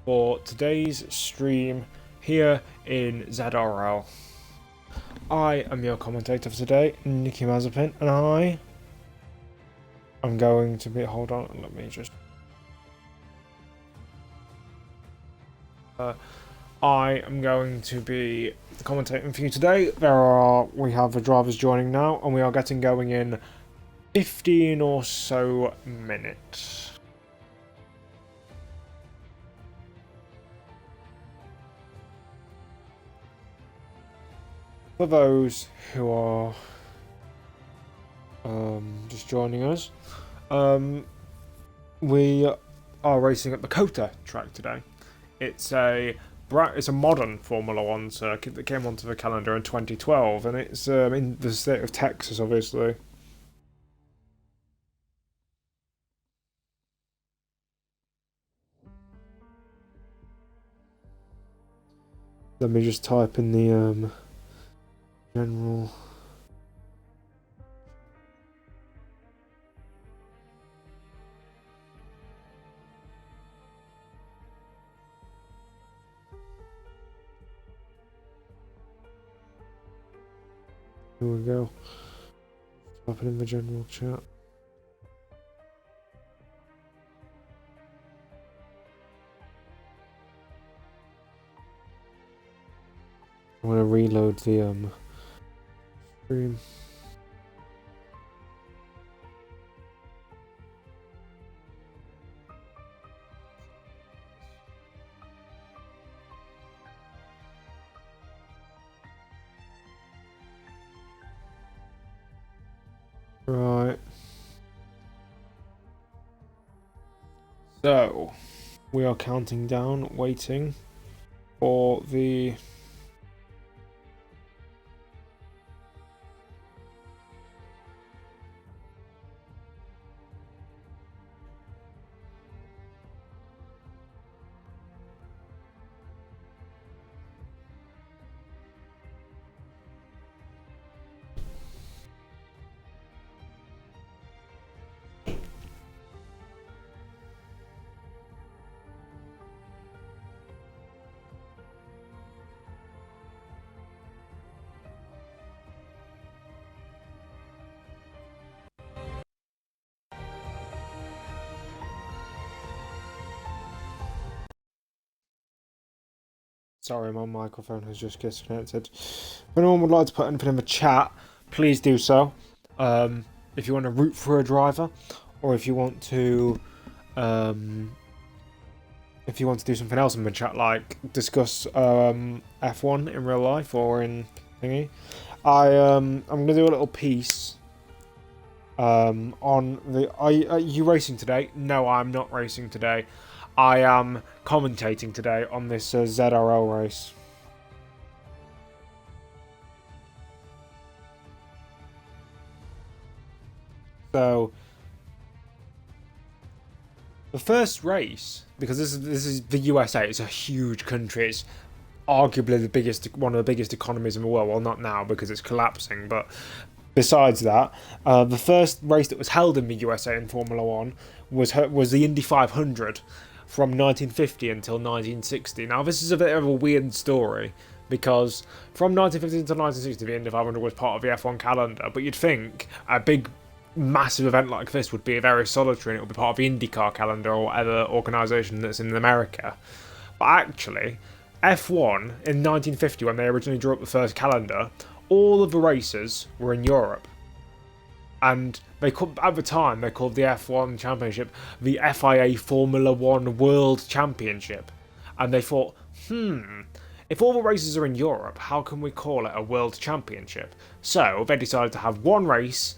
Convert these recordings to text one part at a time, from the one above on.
for today's stream here in ZRL. I am your commentator for today, Nicky Mazepin, and I am going to be. Hold on, let me just. I am going to be commentating for you today. We have the drivers joining now, and we are getting going in 15 or so minutes. For those who are just joining us, we are racing at the Kota track today. It's a modern Formula One circuit that came onto the calendar in 2012, and it's in the state of Texas, obviously. Let me just type in the general. Here we go. Type it in the general chat. I want to reload the stream. Right. So, we are counting down, waiting for the Sorry, my microphone has just disconnected. If anyone would like to put anything in the chat, please do so. If you want to root for a driver, or if you want to do something else in the chat, like discuss F1 in real life or in thingy, I'm gonna do a little piece on the. Are you racing today? No, I'm not racing today. I am commentating today on this ZRL race. So, the first race, because this is the USA, it's a huge country. It's arguably one of the biggest economies in the world. Well, not now because it's collapsing, but besides that, the first race that was held in the USA in Formula One was the Indy 500. From 1950 until 1960. Now, this is a bit of a weird story because from 1950 until 1960, the Indy 500 was part of the F1 calendar. But you'd think a big, massive event like this would be very solitary and it would be part of the IndyCar calendar or whatever organisation that's in America. But actually, F1 in 1950, when they originally drew up the first calendar, all of the races were in Europe. And at the time, they called the F1 Championship the FIA Formula One World Championship. And they thought, if all the races are in Europe, how can we call it a World Championship? So they decided to have one race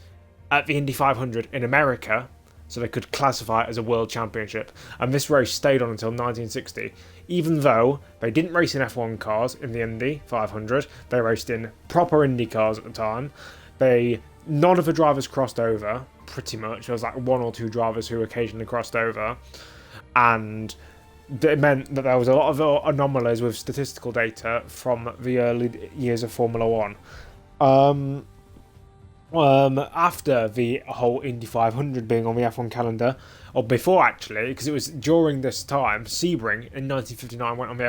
at the Indy 500 in America, so they could classify it as a World Championship. And this race stayed on until 1960. Even though they didn't race in F1 cars in the Indy 500, they raced in proper Indy cars at the time. None of the drivers crossed over, pretty much. There was like one or two drivers who occasionally crossed over. And it meant that there was a lot of anomalies with statistical data from the early years of Formula One. After the whole Indy 500 being on the F1 calendar, or before actually, because it was during this time, Sebring in 1959 went on the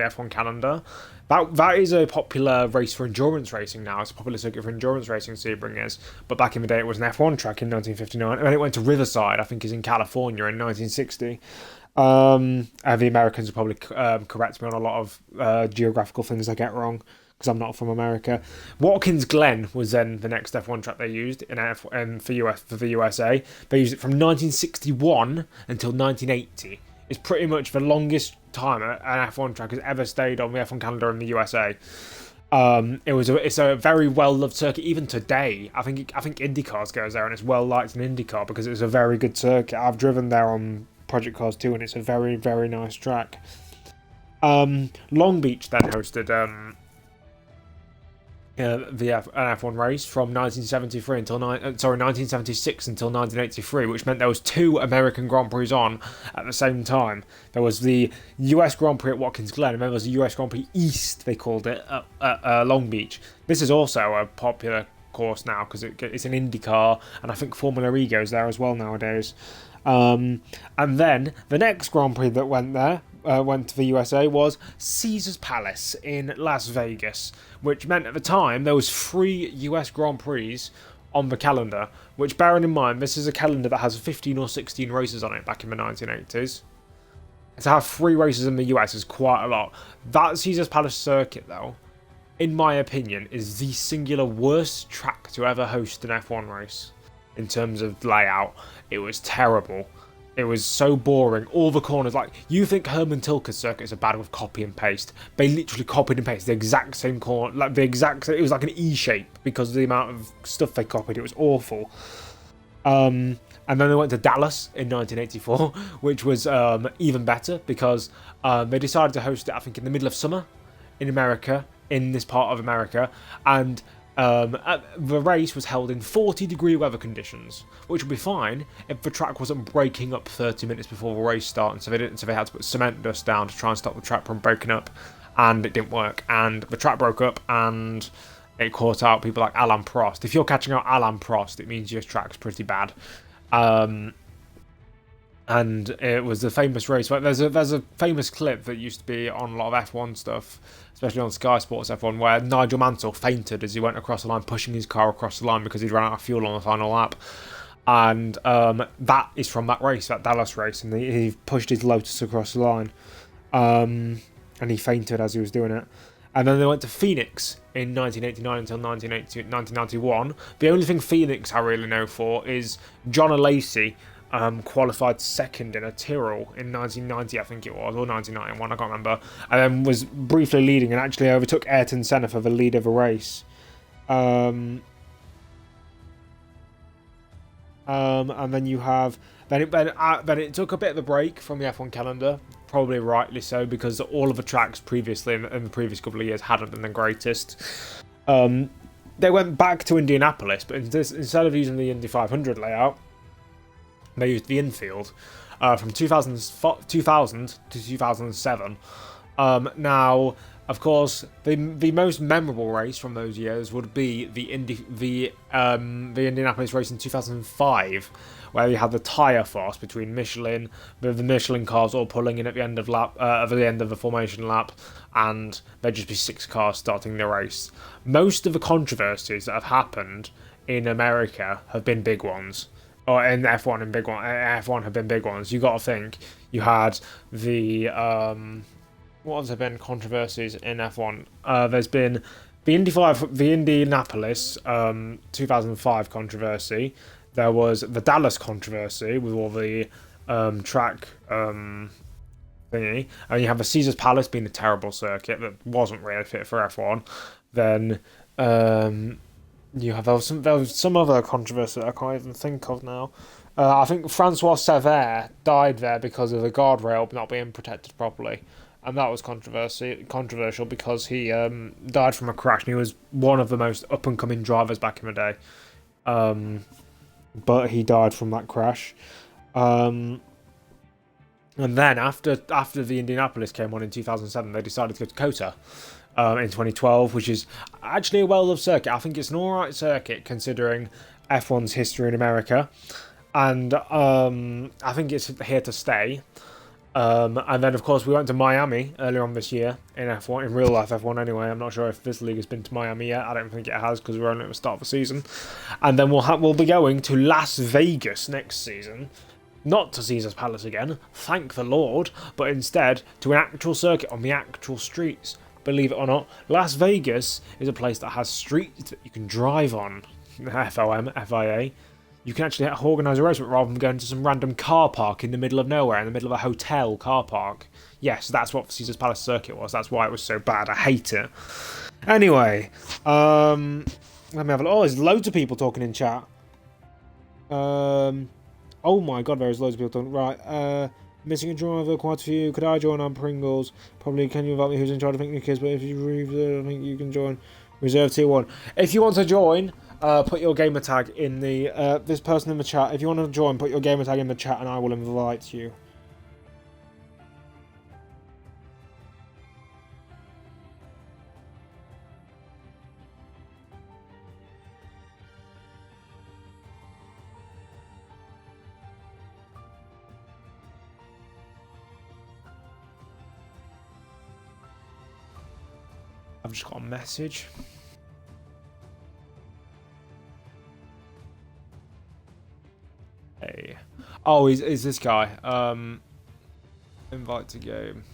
F1 calendar. That is a popular race for endurance racing now. It's a popular circuit for endurance racing, Sebring is. But back in the day, it was an F1 track in 1959. And then it went to Riverside, I think is in California, in 1960. And the Americans will probably correct me on a lot of geographical things I get wrong, because I'm not from America. Watkins Glen was then the next F1 track they used for the USA. They used it from 1961 until 1980. It's pretty much the longest time an F1 track has ever stayed on the F1 calendar in the USA. It's a very well loved circuit even today. I think IndyCars goes there, and it's well liked in IndyCar because it's a very good circuit. I've driven there on Project Cars 2, and it's a very, very nice track. Long Beach then hosted an F1 race from 1976 until 1983, which meant there was 2 American Grand Prix on at the same time. There was the US Grand Prix at Watkins Glen, and then there was the US Grand Prix East, they called it, at Long Beach. This is also a popular course now because it's an IndyCar, and I think Formula E goes there as well nowadays. And then the next Grand Prix that went to the USA was Caesars Palace in Las Vegas, which meant at the time there was 3 US Grand Prix on the calendar, which, bearing in mind, this is a calendar that has 15 or 16 races on it back in the 1980s. To have 3 races in the US is quite a lot. That Caesars Palace circuit, though, in my opinion, is the singular worst track to ever host an F1 race in terms of layout. It was terrible. It was so boring. All the corners, like, you think Herman Tilke's circuits are bad with copy and paste. They literally copied and pasted the exact same corner, like the exact same, it was like an E shape because of the amount of stuff they copied. It was awful. And then they went to Dallas in 1984, which was even better because they decided to host it, I think, in the middle of summer in America, in this part of America, and the race was held in 40-degree weather conditions, which would be fine if the track wasn't breaking up 30 minutes before the race started. So they had to put cement dust down to try and stop the track from breaking up, and it didn't work. And the track broke up, and it caught out people like Alain Prost. If you're catching out Alain Prost, it means your track's pretty bad. And it was a famous race. There's a famous clip that used to be on a lot of F1 stuff, especially on Sky Sports F1, where Nigel Mansell fainted as he went across the line, pushing his car across the line because he'd run out of fuel on the final lap. And that is from that race, that Dallas race, and he pushed his Lotus across the line. And he fainted as he was doing it. And then they went to Phoenix in 1989 until 1991. The only thing Phoenix I really know for is John Alesi qualified second in a Tyrrell in 1990, I think it was, or 1991, I can't remember, and then was briefly leading and actually overtook Ayrton Senna for the lead of the race. And then you have then it took a bit of a break from the F1 calendar, probably rightly so, because all of the tracks previously in the previous couple of years hadn't been the greatest. They went back to Indianapolis, but instead of using the Indy 500 layout, they used the infield from 2000 to 2007. Now, of course, the most memorable race from those years would be the Indianapolis race in 2005, where you had the tyre force between Michelin, with the Michelin cars all pulling in at the end of the formation lap, and there'd just be 6 cars starting the race. Most of the controversies that have happened in America have been big ones. Or in F1 and F1 have been big ones. You got to think you had the what has there been controversies in F1? There's been the Indianapolis 2005 controversy. There was the Dallas controversy with all the track thingy, and you have the Caesars Palace being a terrible circuit that wasn't really fit for F1. Then there was some other controversy that I can't even think of now. I think Francois Sever died there because of the guardrail not being protected properly, and that was controversial because he died from a crash, and he was one of the most up-and-coming drivers back in the day. But he died from that crash. And then after the Indianapolis came on in 2007, they decided to go to COTA. In 2012, which is actually a well-loved circuit. I think it's an alright circuit considering F1's history in America. and I think it's here to stay. And then, of course, we went to Miami earlier on this year in F1, in real life F1 anyway. I'm not sure if this league has been to Miami yet. I don't think it has because we're only at the start of the season. And then we'll be going to Las Vegas next season. Not to Caesar's Palace again, thank the Lord, but instead to an actual circuit on the actual streets. Believe it or not, Las Vegas is a place that has streets that you can drive on. FOM, FIA. You can actually organise a race rather than going to some random car park in the middle of nowhere, in the middle of a hotel car park. Yes, that's what Caesar's Palace circuit was. That's why it was so bad. I hate it. Anyway, let me have a look. Oh, there's loads of people talking in chat. Oh my god, there's loads of people talking. Right, missing a driver, quite a few. Could I join on Pringles? Probably, can you invite me? Who's in charge of picking kids? But if you reserve, I think you can join. Reserve tier 1. If you want to join, put your gamer tag in the, this person in the chat. If you want to join, put your gamer tag in the chat and I will invite you. I've just got a message. Hey. Oh, is this guy. Invite to game.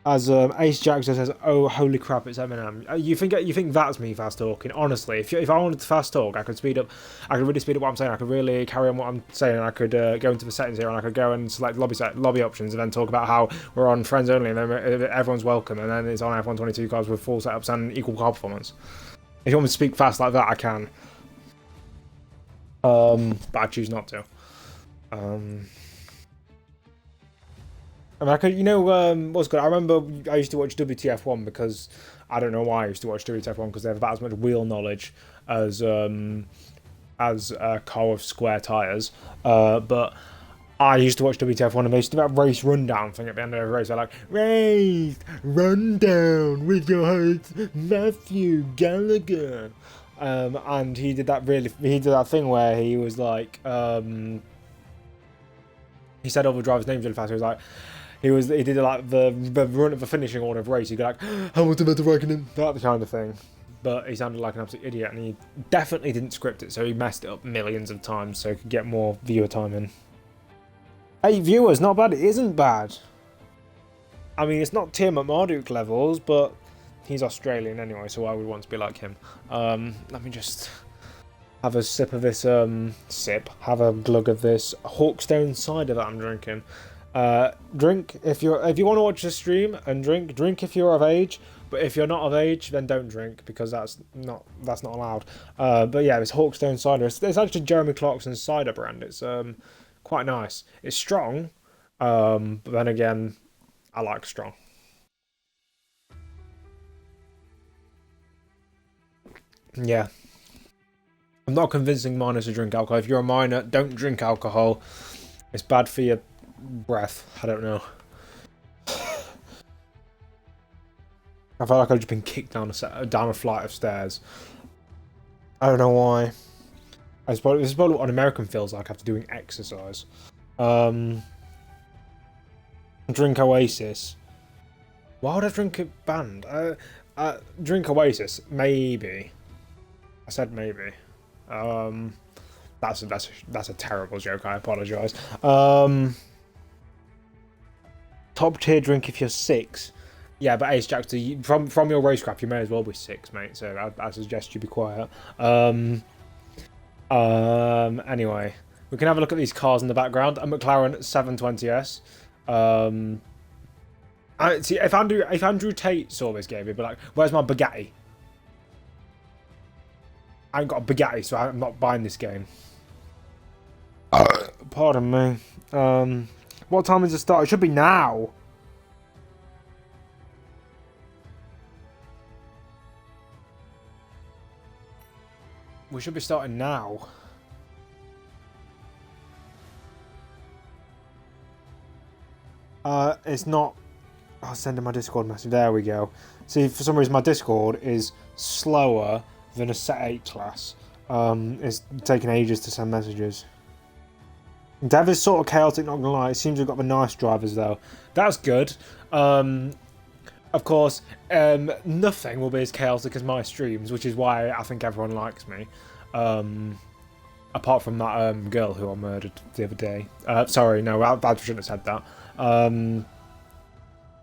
As Ace Jackson says, "Oh holy crap, it's Eminem." You think that's me fast talking? Honestly, if I wanted to fast talk, I could speed up. I could really speed up what I'm saying. I could really carry on what I'm saying. I could go into the settings here, and I could go and select lobby options, and then talk about how we're on friends only, and then everyone's welcome, and then it's on F122 cars with full setups and equal car performance. If you want me to speak fast like that, I can. But I choose not to. I mean, I could, what's good? I remember I used to watch WTF1 because I don't know why I used to watch WTF1 because they have about as much wheel knowledge as a car with square tires. But I used to watch WTF1 and they used to do that race rundown thing at the end of the race. They're like, race rundown with your host Matthew Gallagher, and he did that thing where he was like, he said all the drivers' names really fast. He was like. He did like the run of the finishing order of race. He'd go like, Hamilton, Vettel, Raikkonen, that kind of thing. But he sounded like an absolute idiot, and he definitely didn't script it, so he messed it up millions of times so he could get more viewer time in. 8 viewers, not bad. It isn't bad. I mean, it's not Tim at Marduk levels, but he's Australian anyway, so I would want to be like him. Let me just have a sip of this. Have a glug of this Hawkstone cider that I'm drinking. Drink if you want to watch the stream and drink if you're of age, but if you're not of age then don't drink because that's not allowed. But yeah, it's Hawkstone cider. It's actually Jeremy Clarkson's cider brand. It's quite nice. It's strong, but then again, I like strong. Yeah, I'm not convincing minors to drink alcohol. If you're a minor, don't drink alcohol. It's bad for your breath. I don't know. I felt like I've just been kicked down a flight of stairs. I don't know why. This is probably what an American feels like after doing exercise. Drink Oasis. Why would I drink a band? Drink Oasis. Maybe. I said maybe. That's a terrible joke. I apologise. Top tier drink if you're 6. Yeah, but Ace Jackson, from your racecraft, you may as well be 6, mate. So I suggest you be quiet. Anyway, we can have a look at these cars in the background. A McLaren 720S. See, if Andrew Tate saw this game, he'd be like, "Where's my Bugatti?" I ain't got a Bugatti, so I'm not buying this game. Pardon me. What time is it start? It should be now. We should be starting now. It's not. I'll send in my Discord message. There we go. See, for some reason, my Discord is slower than a Set 8 class. It's taking ages to send messages. Dev is sort of chaotic, not gonna lie. It seems we've got the nice drivers, though. That's good. Of course, nothing will be as chaotic as my streams, which is why I think everyone likes me. Apart from that girl who I murdered the other day. Sorry, no, I shouldn't have said that.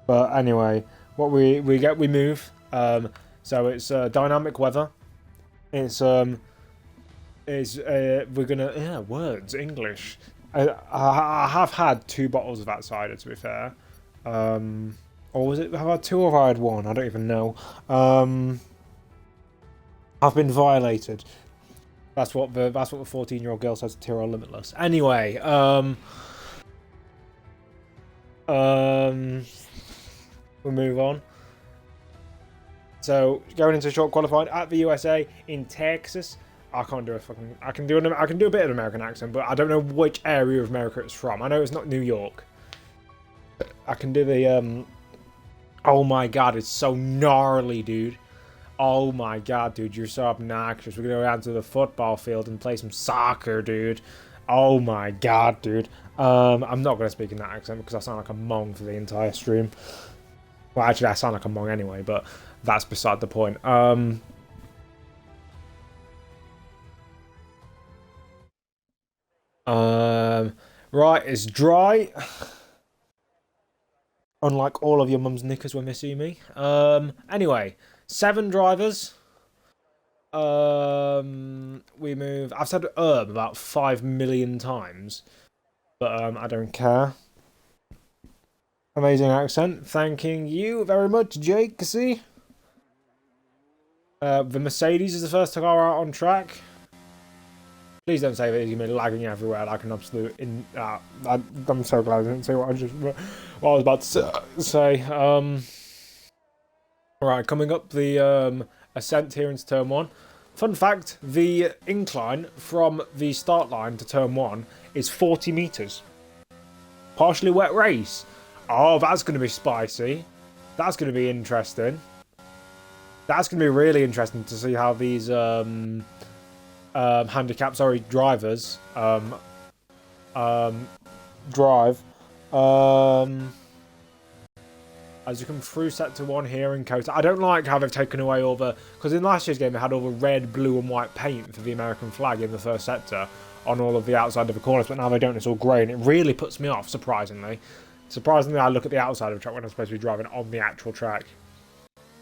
But anyway, what we move. So it's dynamic weather. It's we're gonna words English. I have had 2 bottles of that cider, to be fair. Or was it? Have I had 2 or have I had 1? I don't even know. I've been violated. That's what the 14-year-old girl says to Tyrell Limitless. Anyway, we'll move on. So going into short qualifying at the USA in Texas. I can't do a fucking. I can do a bit of an American accent, but I don't know which area of America it's from. I know it's not New York. I can do the Oh my god, it's so gnarly, dude. Oh my god, dude, you're so obnoxious. We're gonna go down to the football field and play some soccer, dude. Oh my god, dude. I'm not gonna speak in that accent because I sound like a Hmong for the entire stream. Well, actually, I sound like a Hmong anyway, but that's beside the point. Right, it's dry. Unlike all of your mum's knickers when they see me. Anyway, 7 drivers. We move. I've said about 5 million times, but I don't care. Amazing accent. Thanking you very much, Jake. See. The Mercedes is the first car out on track. Please don't say that he's gonna be lagging everywhere like an absolute. I'm so glad I didn't say what I was about to say. Alright, coming up the ascent here into turn 1. Fun fact: the incline from the start line to turn 1 is 40 meters. Partially wet race. Oh, that's gonna be spicy. That's gonna be interesting. That's gonna be really interesting to see how these drivers drive. As you come through sector 1 here in Kota. I don't like how they've taken away all the, because in last year's game they had all the red, blue and white paint for the American flag in the first sector on all of the outside of the corners, but now they don't. It's all grey, and it really puts me off, surprisingly. I look at the outside of the track when I'm supposed to be driving on the actual track.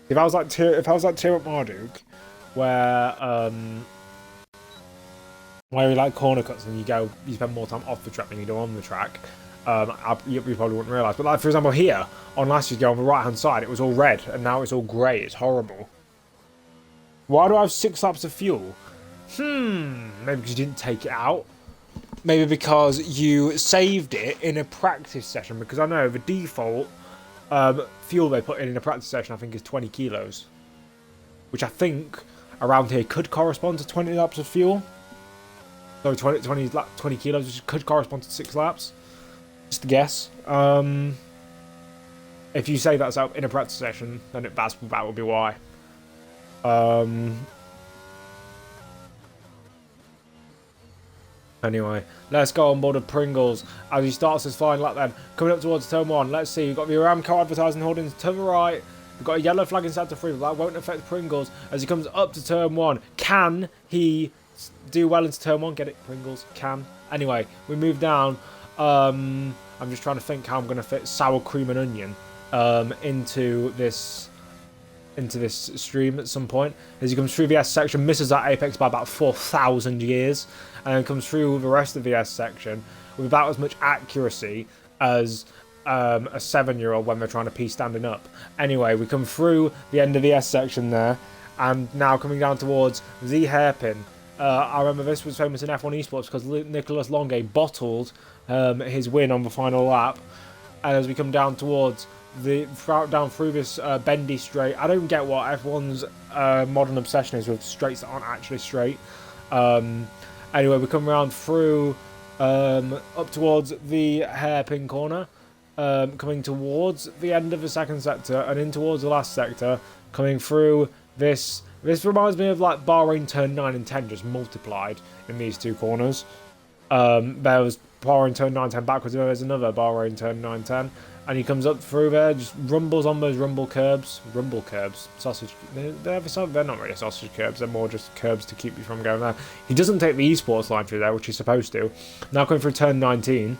If I was like Tyr at Marduk, where you like corner cuts and you spend more time off the track than you do on the track, you probably wouldn't realise. But like, for example, here on last year's game on the right hand side, it was all red, and now it's all grey. It's horrible. Why do I have 6 laps of fuel? Maybe because you didn't take it out. Maybe because you saved it in a practice session. Because I know the default fuel they put in a practice session, I think, is 20 kilos, which I think around here could correspond to 20 laps of fuel. So 20 kilos, which could correspond to 6 laps. Just a guess. If you say that's out in a practice session, then that would be why. Anyway, let's go on board of Pringles as he starts his flying lap then. Coming up towards turn 1, let's see. We've got the Aramco advertising hoardings to the right. We've got a yellow flag in sector 3, but that won't affect Pringles as he comes up to turn 1. Can he do well into turn 1? Get it, Pringles? Can. Anyway, we move down. I'm just trying to think how I'm going to fit sour cream and onion into this stream at some point. As he comes through the S section, misses that apex by about 4,000 years, and then comes through the rest of the S section with about as much accuracy as a 7-year-old when they're trying to pee standing up. Anyway, we come through the end of the S section there, and now coming down towards the hairpin. I remember this was famous in F1 Esports because Nicholas Longe bottled his win on the final lap. And as we come down towards down through this bendy straight, I don't get what F1's modern obsession is with straights that aren't actually straight. Anyway, we come around through up towards the hairpin corner. coming towards the end of the second sector and in towards the last sector, coming through this. This reminds me of like Bahrain turn 9 and 10 just multiplied in these two corners. There was Bahrain turn 9, 10 backwards, and there's another Bahrain turn 9, 10. And he comes up through there, just rumbles on those rumble curbs. Rumble curbs. Sausage. They're not really sausage curbs, they're more just curbs to keep you from going there. He doesn't take the esports line through there, which he's supposed to. Now coming through turn 19.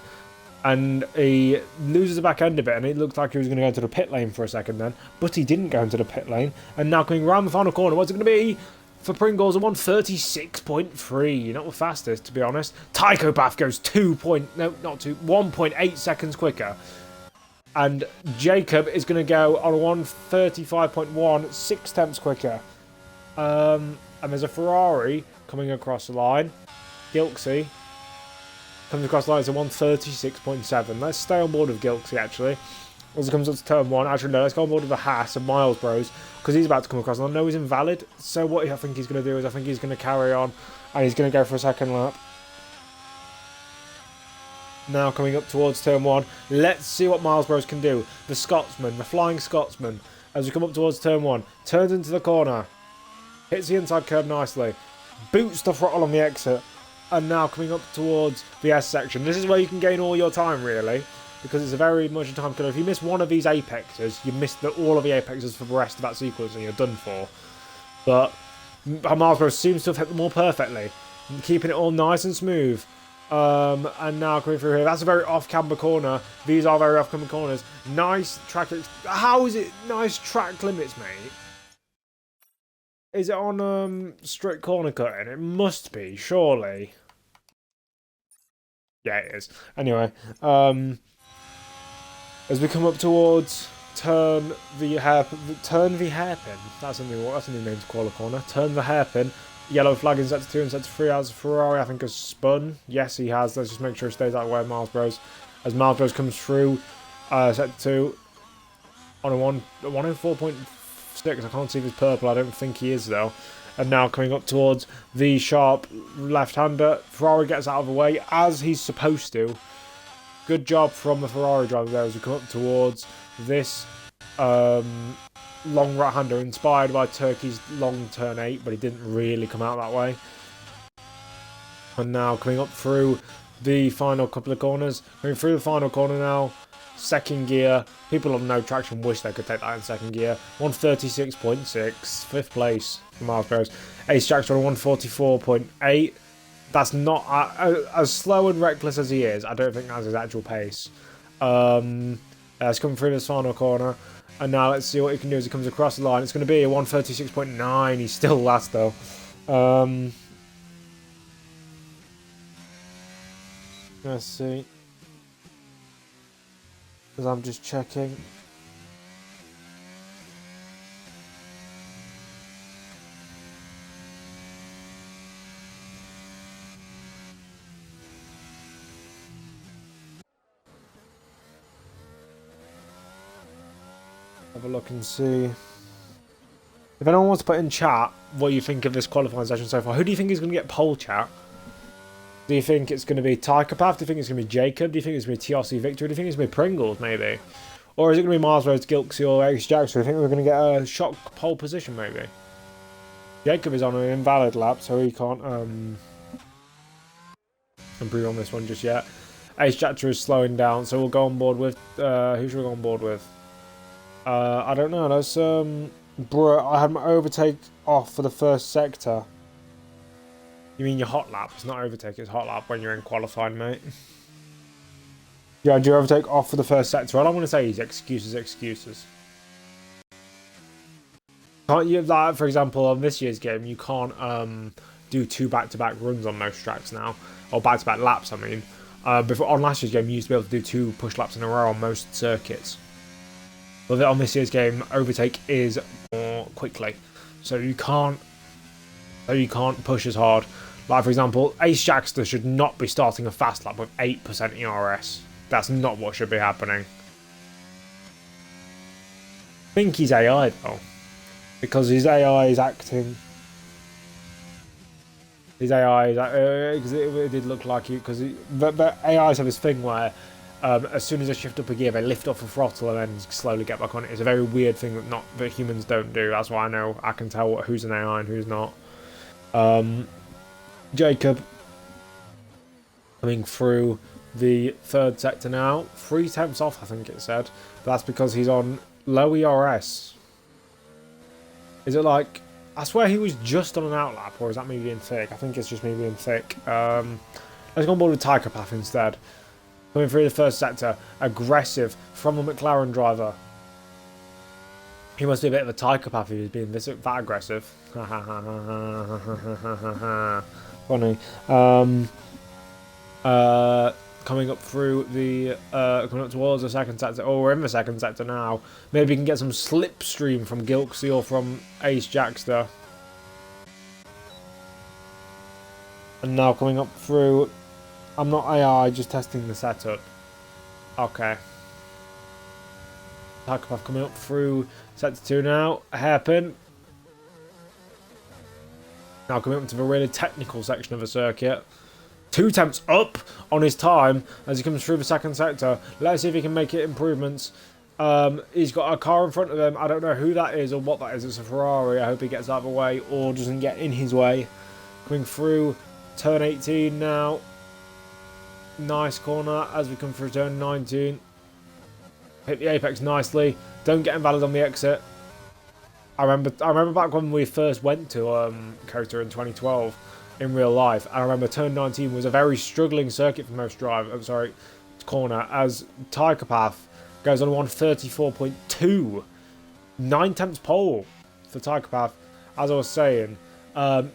And he loses the back end of it, and it looked like he was going to go into the pit lane for a second then. But he didn't go into the pit lane. And now coming around the final corner, what's it going to be? For Pringles, a 1:36.3. Not the fastest, to be honest. Tychopath goes 1.8 seconds quicker. And Jacob is going to go on a 1:35.1, 6 tenths quicker. And there's a Ferrari coming across the line. Gilksy comes across the line, it's a 1:36.7. Let's stay on board with Gilksy, actually. As it comes up to turn 1, actually, no, let's go on board with the Haas and Miles Bros, because he's about to come across. And I know he's invalid, so what I think he's going to do is I think he's going to carry on, and he's going to go for a second lap. Now coming up towards turn 1, let's see what Miles Bros can do. The Scotsman, the Flying Scotsman, as we come up towards turn 1, turns into the corner, hits the inside curb nicely, boots the throttle on the exit, and now coming up towards the S section. This is where you can gain all your time, really, because it's a very much a time killer. If you miss one of these apexes, you miss all of the apexes for the rest of that sequence and you're done for. But Miles Bros seems to have hit them all perfectly, keeping it all nice and smooth. And now coming through here, that's a very off-camber corner. These are very off-camber corners. Nice track. How is it nice track limits, mate? Is it on strict corner cutting? It must be, surely. Yeah, it is. Anyway, as we come up towards turn the hairpin. That's a new name to call a corner. Turn the hairpin. Yellow flag in sector 2 and sector 3 as Ferrari, I think, has spun. Yes, he has. Let's just make sure he stays that way, Miles Bros. As Miles Bros comes through sector 2 on a 104.6. I can't see if it's purple. I don't think he is, though. And now coming up towards the sharp left-hander. Ferrari gets out of the way, as he's supposed to. Good job from the Ferrari driver there as we come up towards this long right-hander, inspired by Turkey's long turn 8, but he didn't really come out that way. And now coming up through the final couple of corners. Going through the final corner now. Second gear. People on no traction wish they could take that in second gear. 136.6. 5th place for Miles Bros. Ace Jack's on 144.8. That's not as slow and reckless as he is. I don't think that's his actual pace. It's coming through this final corner. And now let's see what he can do as he comes across the line. It's going to be a 136.9. He's still last, though. Let's see. Because I'm just checking. Have a look and see. If anyone wants to put in chat what you think of this qualifying session so far, who do you think is going to get pole chat? Do you think it's going to be Tychopath? Do you think it's going to be Jacob? Do you think it's going to be TRC Victor? Do you think it's going to be Pringles, maybe? Or is it going to be Miles Rhodes, Gilksy, or Ace Jackson? Do you think we're going to get a shock pole position, maybe? Jacob is on an invalid lap, so he can't improve on this one just yet. Ace Jackson is slowing down, so we'll go on board with... who should we go on board with? I don't know. Let's... Bro, I had my overtake off for the first sector. You mean your hot lap? It's not overtake, it's hot lap when you're in qualifying, mate. Yeah, do you overtake off for the first sector? All I want to say is excuses. Can't you, like, for example, on this year's game, you can't do 2 back-to-back runs on most tracks now. Or back-to-back laps, I mean. Before, on last year's game, you used to be able to do 2 push laps in a row on most circuits. But on this year's game, overtake is more quickly. So you can't push as hard. Like, for example, Ace Jackster should not be starting a fast lap with 8% ERS. That's not what should be happening. I think he's AI, though. Because his AI is acting... His AI is... because it did look like he... Because the AIs have this thing where... As soon as they shift up a gear, they lift off a throttle and then slowly get back on it. It's a very weird thing that humans don't do. That's why I can tell who's an AI and who's not. Jacob coming through the third sector now. 3 temps off, I think it said. But that's because he's on low ERS. Is it like... I swear he was just on an outlap, or is that me being thick? I think it's just me being thick. Let's go on board with Tiger Path instead. Coming through the first sector, aggressive from the McLaren driver. He must be a bit of a psychopath if he's being that aggressive. Funny. Coming up through the coming up towards the second sector. Oh, we're in the second sector now. Maybe we can get some slipstream from Gilksy or from Ace Jackster. And now coming up through. I'm not AI, just testing the setup. Okay. Psychopath coming up through sector 2 now. A hairpin. Now coming up to the really technical section of the circuit. 2 temps up on his time as he comes through the second sector. Let's see if he can make it improvements. He's got a car in front of him. I don't know who that is or what that is. It's a Ferrari. I hope he gets out of the way or doesn't get in his way. Coming through turn 18 now. Nice corner as we come through turn 19. Hit the apex nicely. Don't get invalid on the exit. I remember back when we first went to Kota in 2012 in real life. I remember turn 19 was a very struggling circuit for most corner as Tiger Path goes on 134.2. 9 temps pole for Tiger Path. As I was saying,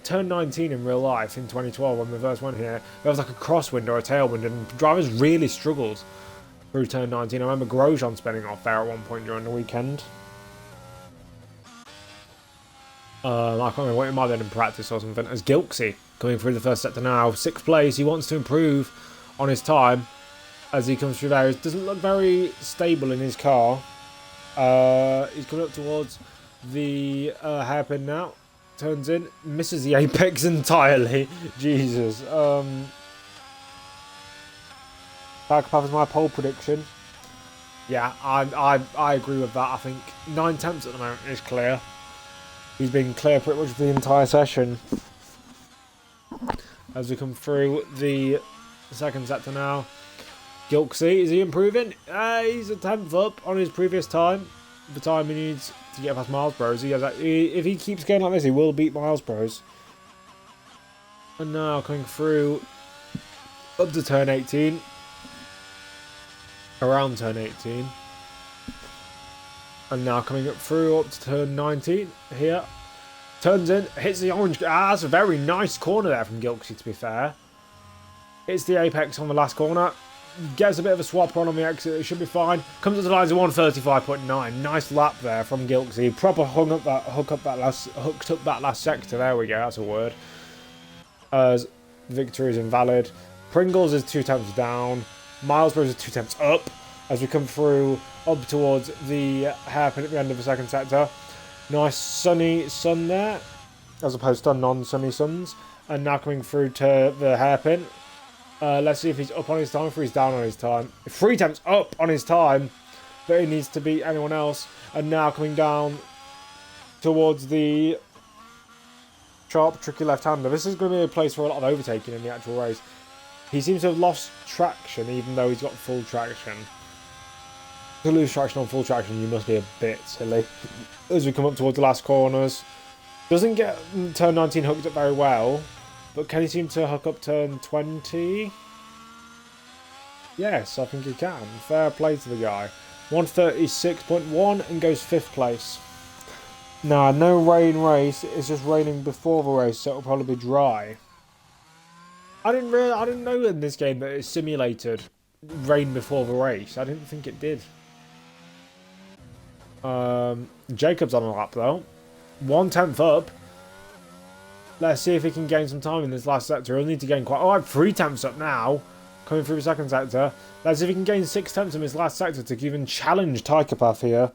turn 19 in real life in 2012 when we first went here, there was like a crosswind or a tailwind and drivers really struggled through turn 19. I remember Grosjean spinning off there at one point during the weekend. I can't remember what it might have been in practice or something. As Gilksy coming through the first sector now, 6th place. He wants to improve on his time as he comes through there. He doesn't look very stable in his car. He's coming up towards the hairpin now. Turns in, misses the apex entirely. Jesus. Psychopath is my pole prediction. Yeah, I agree with that. I think 9 temps at the moment is clear. He's been clear pretty much the entire session. As we come through the second sector now. Gilksy, is he improving? He's a 10th up on his previous time. The time he needs to get past Miles Bros. If he keeps going like this, he will beat Miles Bros. And now coming through up to turn 18. Around turn 18. And now coming up through up to turn 19 here. Turns in, hits the orange. That's a very nice corner there from Gilksy, to be fair. Hits the apex on the last corner. Gets a bit of a swap on the exit. It should be fine. Comes to the lines of 135.9. Nice lap there from Gilksy. Proper hooked up that last sector. There we go. That's a word. As victory is invalid. Pringles is 2 temps down. Miles Bros is 2 temps up. As we come through up towards the hairpin at the end of the second sector. Nice sunny sun there, as opposed to non-sunny suns. And now coming through to the hairpin. Let's see if he's up on his time, if he's down on his time. 3 temps up on his time, but he needs to beat anyone else. And now coming down towards the sharp, tricky left-hander. This is going to be a place for a lot of overtaking in the actual race. He seems to have lost traction, even though he's got full traction. To lose traction on full traction, you must be a bit silly. As we come up towards the last corners. Doesn't get turn 19 hooked up very well. But can he seem to hook up turn 20? Yes, I think he can. Fair play to the guy. 136.1 and goes 5th place. Now, no rain race. It's just raining before the race, so it'll probably be dry. I didn't know in this game that it simulated rain before the race. I didn't think it did. Jacob's on a lap though. 1/10 up. Let's see if he can gain some time in this last sector. He'll need to gain quite... Oh, I have 3 temps up now. Coming through the second sector. Let's see if he can gain 6 temps in this last sector to even challenge Tiger Path here.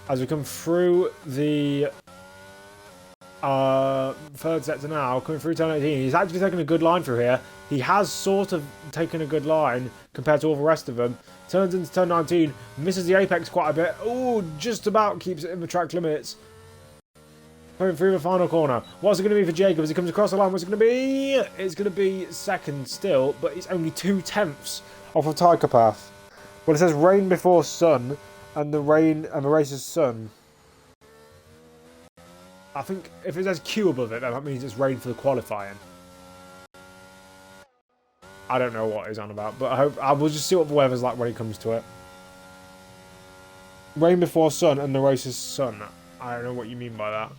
As we come through the Third sector now, coming through turn 18. He's actually taking a good line through here. He has sort of taken a good line compared to all the rest of them. Turns into turn 19, misses the apex quite a bit. Oh, just about keeps it in the track limits. Going through the final corner. What's it going to be for Jacob as he comes across the line? What's it going to be? It's going to be second still, but it's only 2/10 off of Tiger Path. Well, it says rain before sun, and the race is sun. I think if it says Q above it, then that means it's rain for the qualifying. I don't know what he's on about, but I will just see what the weather's like when it comes to it. Rain before sun, and the race is sun. I don't know what you mean by that.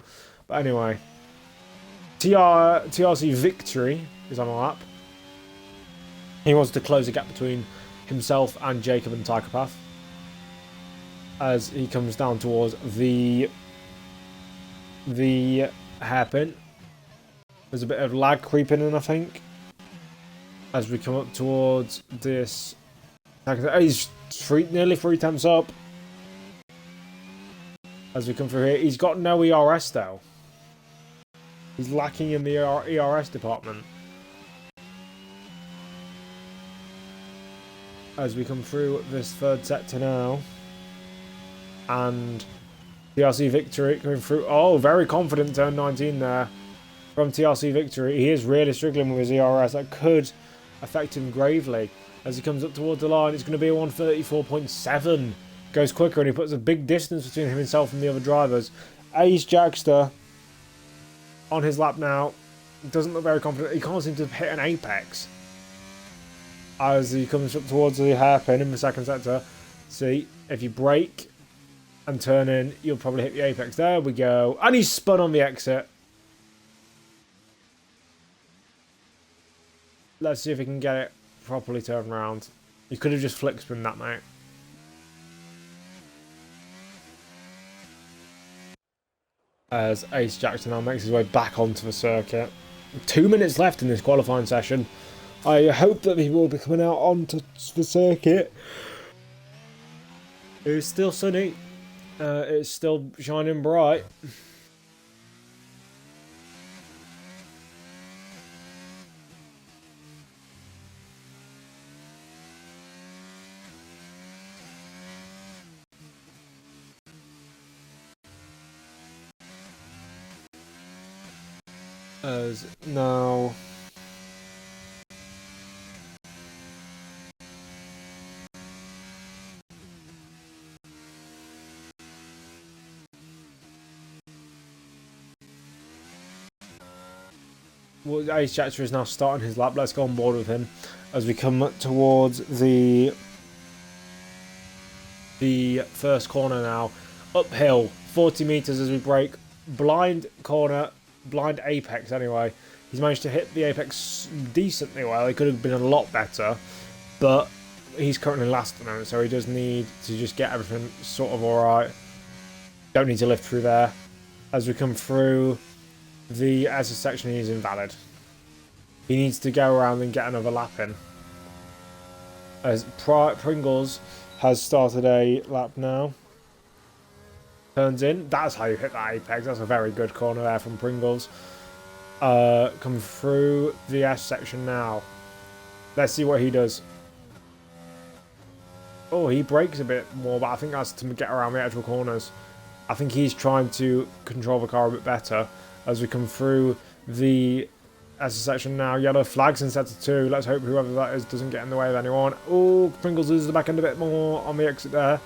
But anyway, TRC Victory is on a lap. He wants to close the gap between himself and Jacob and Tychopath as he comes down towards the hairpin. There's a bit of lag creeping in, I think, as we come up towards this. He's nearly 3 tenths up. As we come through here, he's got no ERS though. He's lacking in the ERS department. As we come through this third sector now. And TRC Victory coming through. Oh, very confident turn 19 there from TRC Victory. He is really struggling with his ERS. That could affect him gravely. As he comes up towards the line, it's going to be a 134.7. Goes quicker and he puts a big distance between himself and the other drivers. Ace Jackster on his lap now. Doesn't look very confident. He can't seem to hit an apex. As he comes up towards the hairpin in the second sector. See, if you brake and turn in, you'll probably hit the apex. There we go. And he's spun on the exit. Let's see if he can get it properly turned around. He could have just flick spun that, mate. As Ace Jackson now makes his way back onto the circuit. 2 minutes left in this qualifying session. I hope that he will be coming out onto the circuit. It's still sunny. It's still shining bright. As now Ace Jackson is now starting his lap. Let's go on board with him as we come towards the first corner now. Uphill, 40 meters as we brake. Blind corner, blind apex anyway. He's managed to hit the apex decently well. He could have been a lot better, but he's currently last at the moment, so he does need to just get everything sort of alright. Don't need to lift through there. As we come through the SS section, he's invalid. He needs to go around and get another lap in. As Pringles has started a lap now. Turns in. That's how you hit that apex. That's a very good corner there from Pringles. Come through the S section now. Let's see what he does. Oh, he brakes a bit more, but I think that's to get around the actual corners. I think he's trying to control the car a bit better as we come through the S section now. Yellow flags in sector 2. Let's hope whoever that is doesn't get in the way of anyone. Oh, Pringles loses the back end a bit more on the exit there.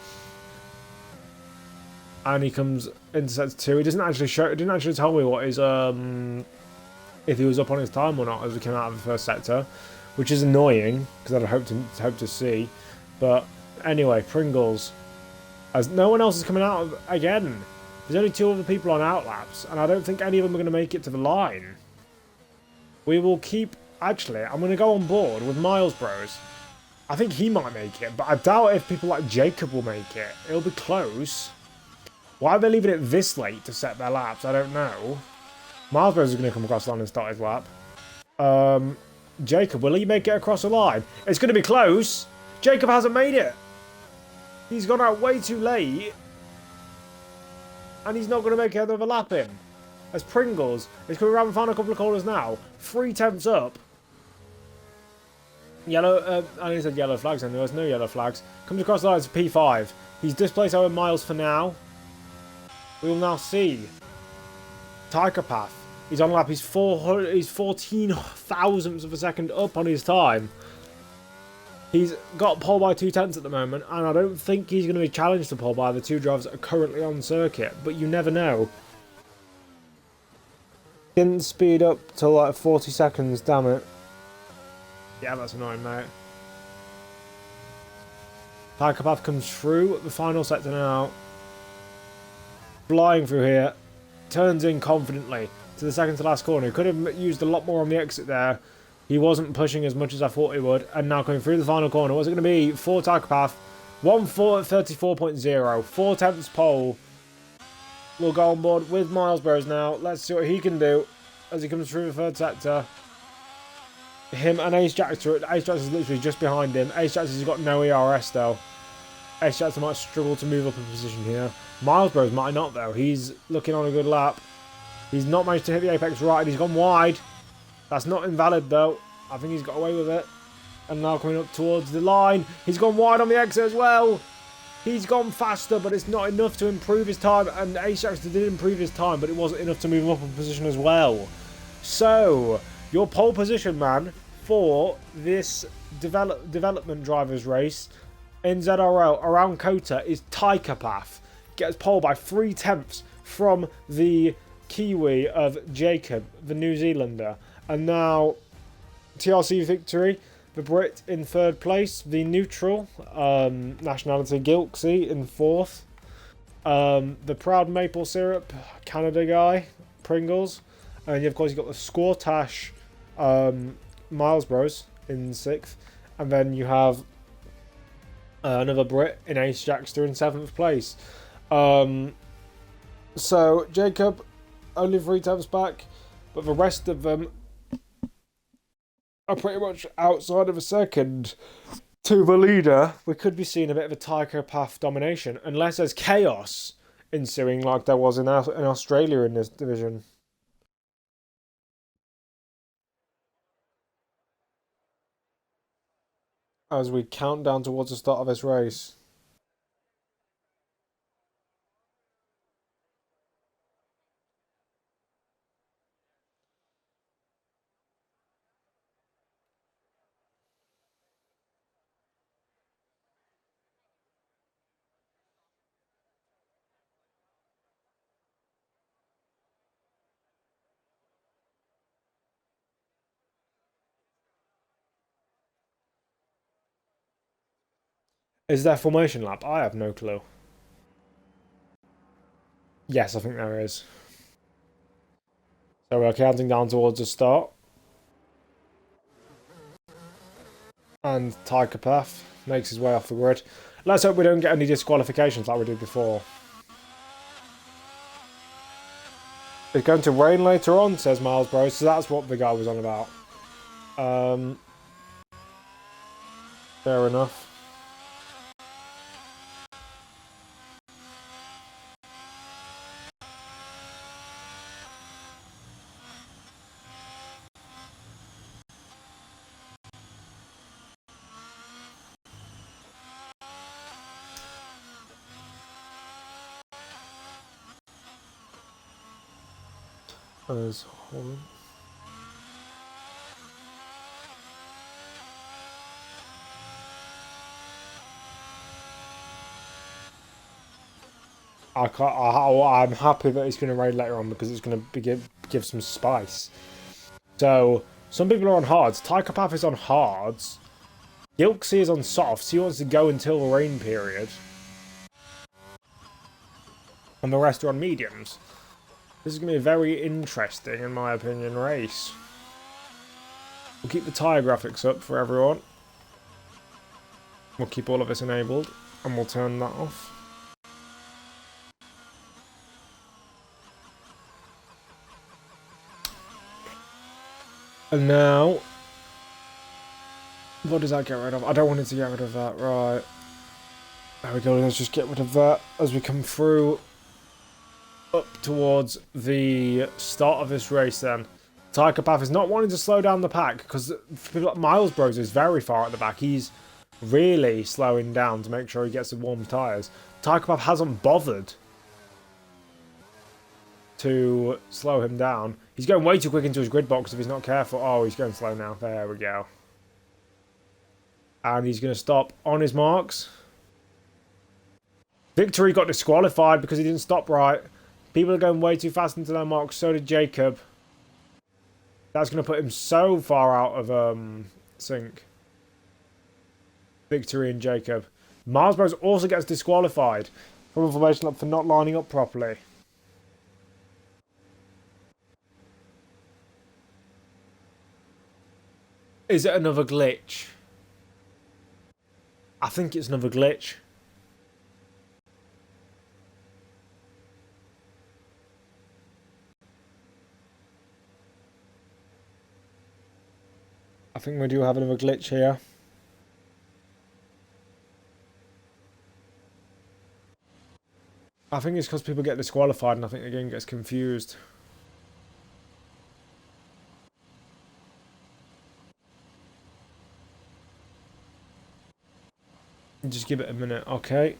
And he comes into sector 2. It didn't actually tell me what his if he was up on his time or not as we came out of the first sector, which is annoying because I'd hope to see. But anyway, Pringles, as no one else is coming out again. There's only 2 other people on outlaps, and I don't think any of them are going to make it to the line. We will keep. Actually, I'm going to go on board with Miles Bros. I think he might make it, but I doubt if people like Jacob will make it. It'll be close. Why are they leaving it this late to set their laps? I don't know. Miles Bros is going to come across the line and start his lap. Jacob, will he make it across the line? It's going to be close. Jacob hasn't made it. He's gone out way too late. And he's not going to make another lap in. as Pringles is coming around the final couple of corners now. 3/10 up. Yellow, I only said yellow flags, and there's no yellow flags. Comes across the line to P5. He's displaced Owen Miles for now. We will now see Tiger Path. He's on lap. He's 14 thousandths of a second up on his time. He's got pole by 2/10 at the moment, and I don't think he's going to be challenged to pole by the two drivers that are currently on circuit, but you never know. Didn't speed up to like 40 seconds, damn it. Yeah, that's annoying, mate. Tiger Path comes through the final sector now. Flying through here. Turns in confidently to the second to last corner. He could have used a lot more on the exit there. He wasn't pushing as much as I thought he would. And now coming through the final corner. What's it going to be? For Tiger Path. 1:34.0. 4/10 pole. We'll go on board with Miles Bros now. Let's see what he can do as he comes through the third sector. Him and Ace Jackson. Ace Jackson is literally just behind him. Ace Jackson's got no ERS though. Ace Jackson might struggle to move up in position here. Miles Bros might not though. He's looking on a good lap. He's not managed to hit the apex right. He's gone wide. That's not invalid though. I think he's got away with it. And now coming up towards the line. He's gone wide on the exit as well. He's gone faster, but it's not enough to improve his time. And Ace Jackson did improve his time, but it wasn't enough to move him up in position as well. So, your pole position, man, for this development drivers race in ZRL around Kota is Tiger Path. Gets pole by 3/10 from the Kiwi of Jacob, the New Zealander. And now, TRC victory. The Brit in third place. The neutral nationality Gilksy in fourth. The proud maple syrup Canada guy, Pringles. And of course you've got the Squattash Miles Bros in sixth. And then you have another Brit in Ace Jackster in seventh place. So Jacob only 3/10 back, but the rest of them are pretty much outside of a second to the leader. We could be seeing a bit of a Tiger Path domination, unless there's chaos ensuing like there was in Australia in this division. As we count down towards the start of this race. Is there formation lap? I have no clue. Yes, I think there is. So we're counting down towards the start. And Tiger Path makes his way off the grid. Let's hope we don't get any disqualifications like we did before. It's going to rain later on, says Miles Bros. So that's what the guy was on about. Fair enough. Hold on. I'm happy that it's going to rain later on because it's going to give some spice. So, some people are on hards. Tiger Path is on hards. Gilksy is on softs. He wants to go until the rain period. And the rest are on mediums. This is going to be a very interesting, in my opinion, race. We'll keep the tyre graphics up for everyone. We'll keep all of this enabled, and we'll turn that off. And now, what does that get rid of? I don't want it to get rid of that, right. There we go, let's just get rid of that as we come through up towards the start of this race then. Tychopath is not wanting to slow down the pack because Miles Bros is very far at the back. He's really slowing down to make sure he gets the warm tyres. Tychopath hasn't bothered to slow him down. He's going way too quick into his grid box if he's not careful. Oh, he's going slow now. There we go. And he's going to stop on his marks. Victory got disqualified because he didn't stop right. People are going way too fast into their marks. So did Jacob. That's going to put him so far out of sync. Victory and Jacob. Miles Bros also gets disqualified from Information Lab for not lining up properly. Is it another glitch? I think it's another glitch. I think we do have another glitch here. I think it's because people get disqualified and I think the game gets confused. Just give it a minute, okay.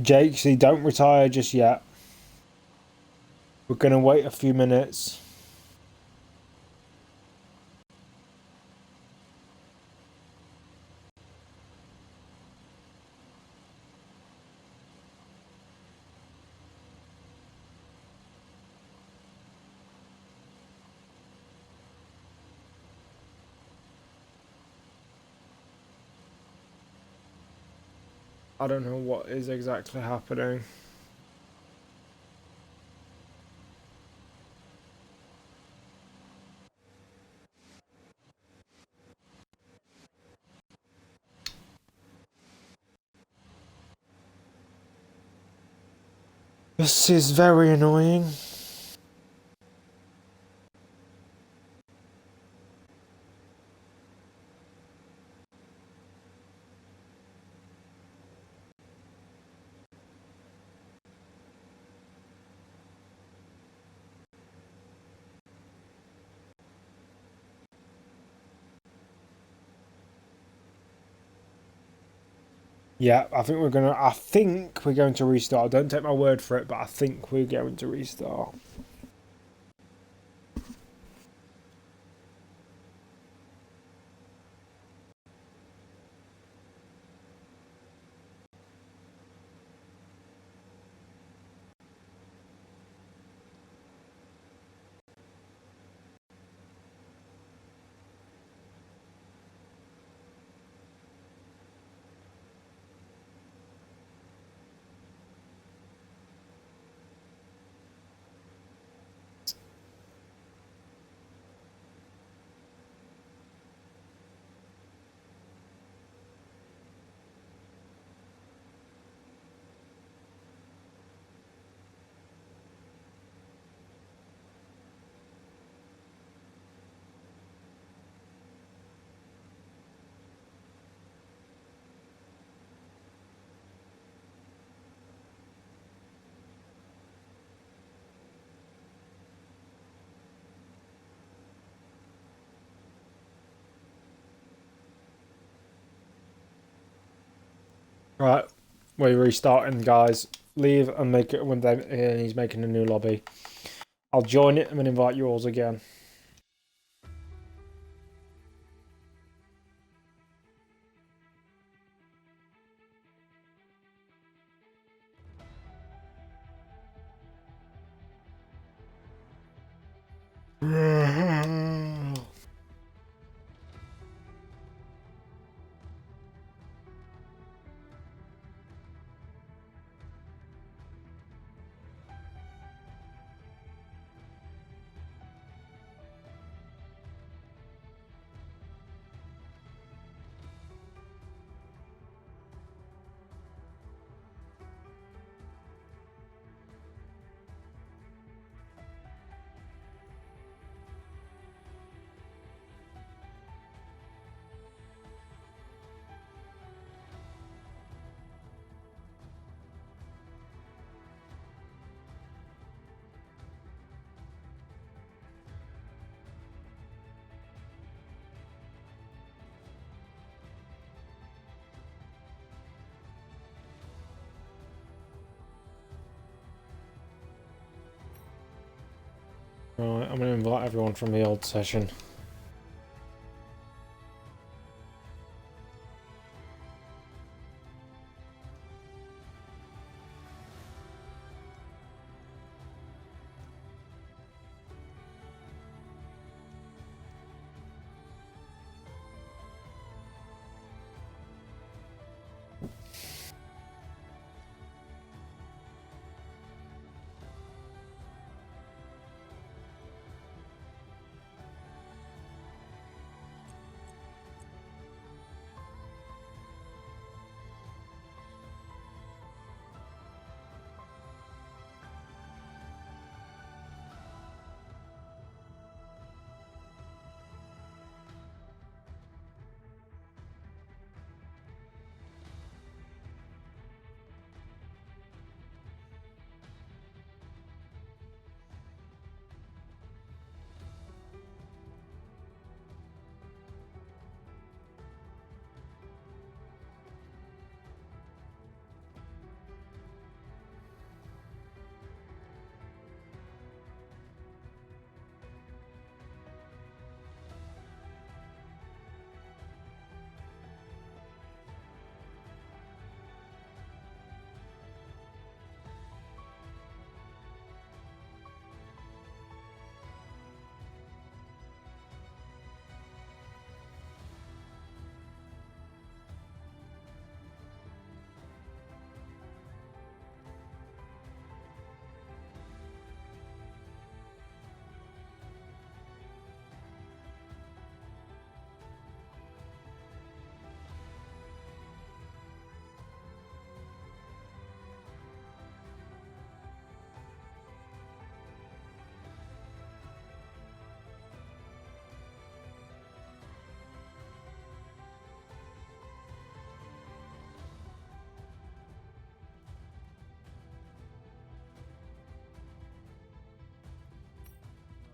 Jake, see, don't retire just yet. We're going to wait a few minutes. I don't know what is exactly happening. This is very annoying. Yeah, I think we're going to restart. Don't take my word for it, but I think we're going to restart. Right, we're restarting, guys. Leave and make it when he's making a new lobby. I'll join it and then invite you all again. Right, I'm going to invite everyone from the old session.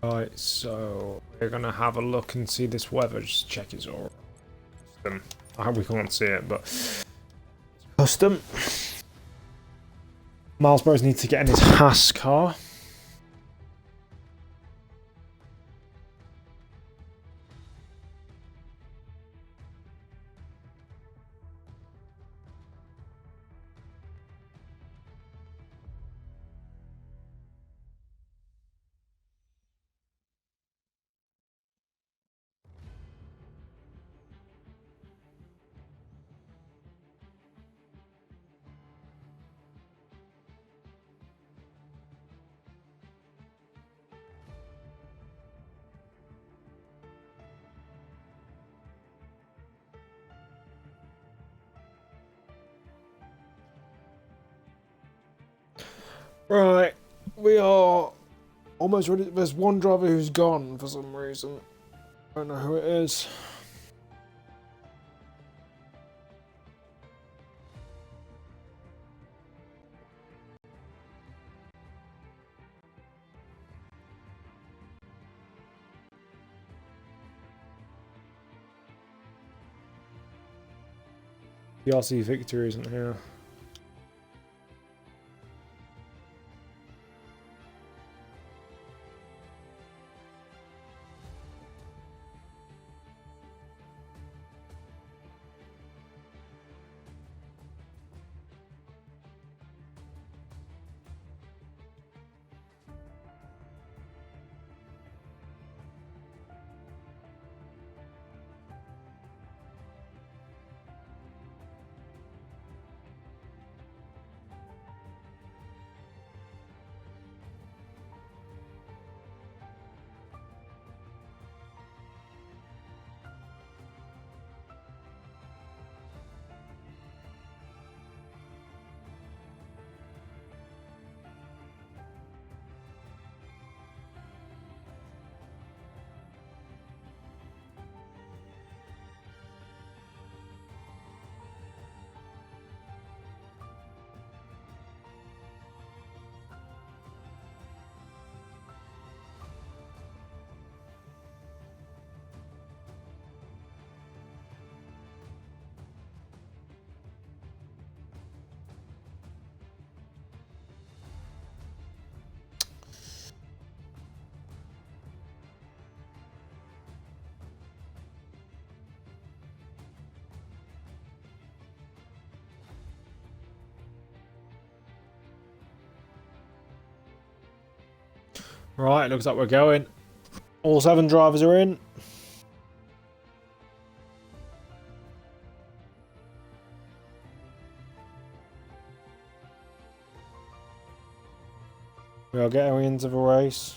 Right, so we're going to have a look and see this weather. Just check it's all right. I hope we can't see it, but custom. Miles Bros needs to get in his Haas car. Right, we are almost ready. There's one driver who's gone for some reason. I don't know who it is. The RC Victory isn't here. Right, looks like we're going. All 7 drivers are in. We are getting into the race.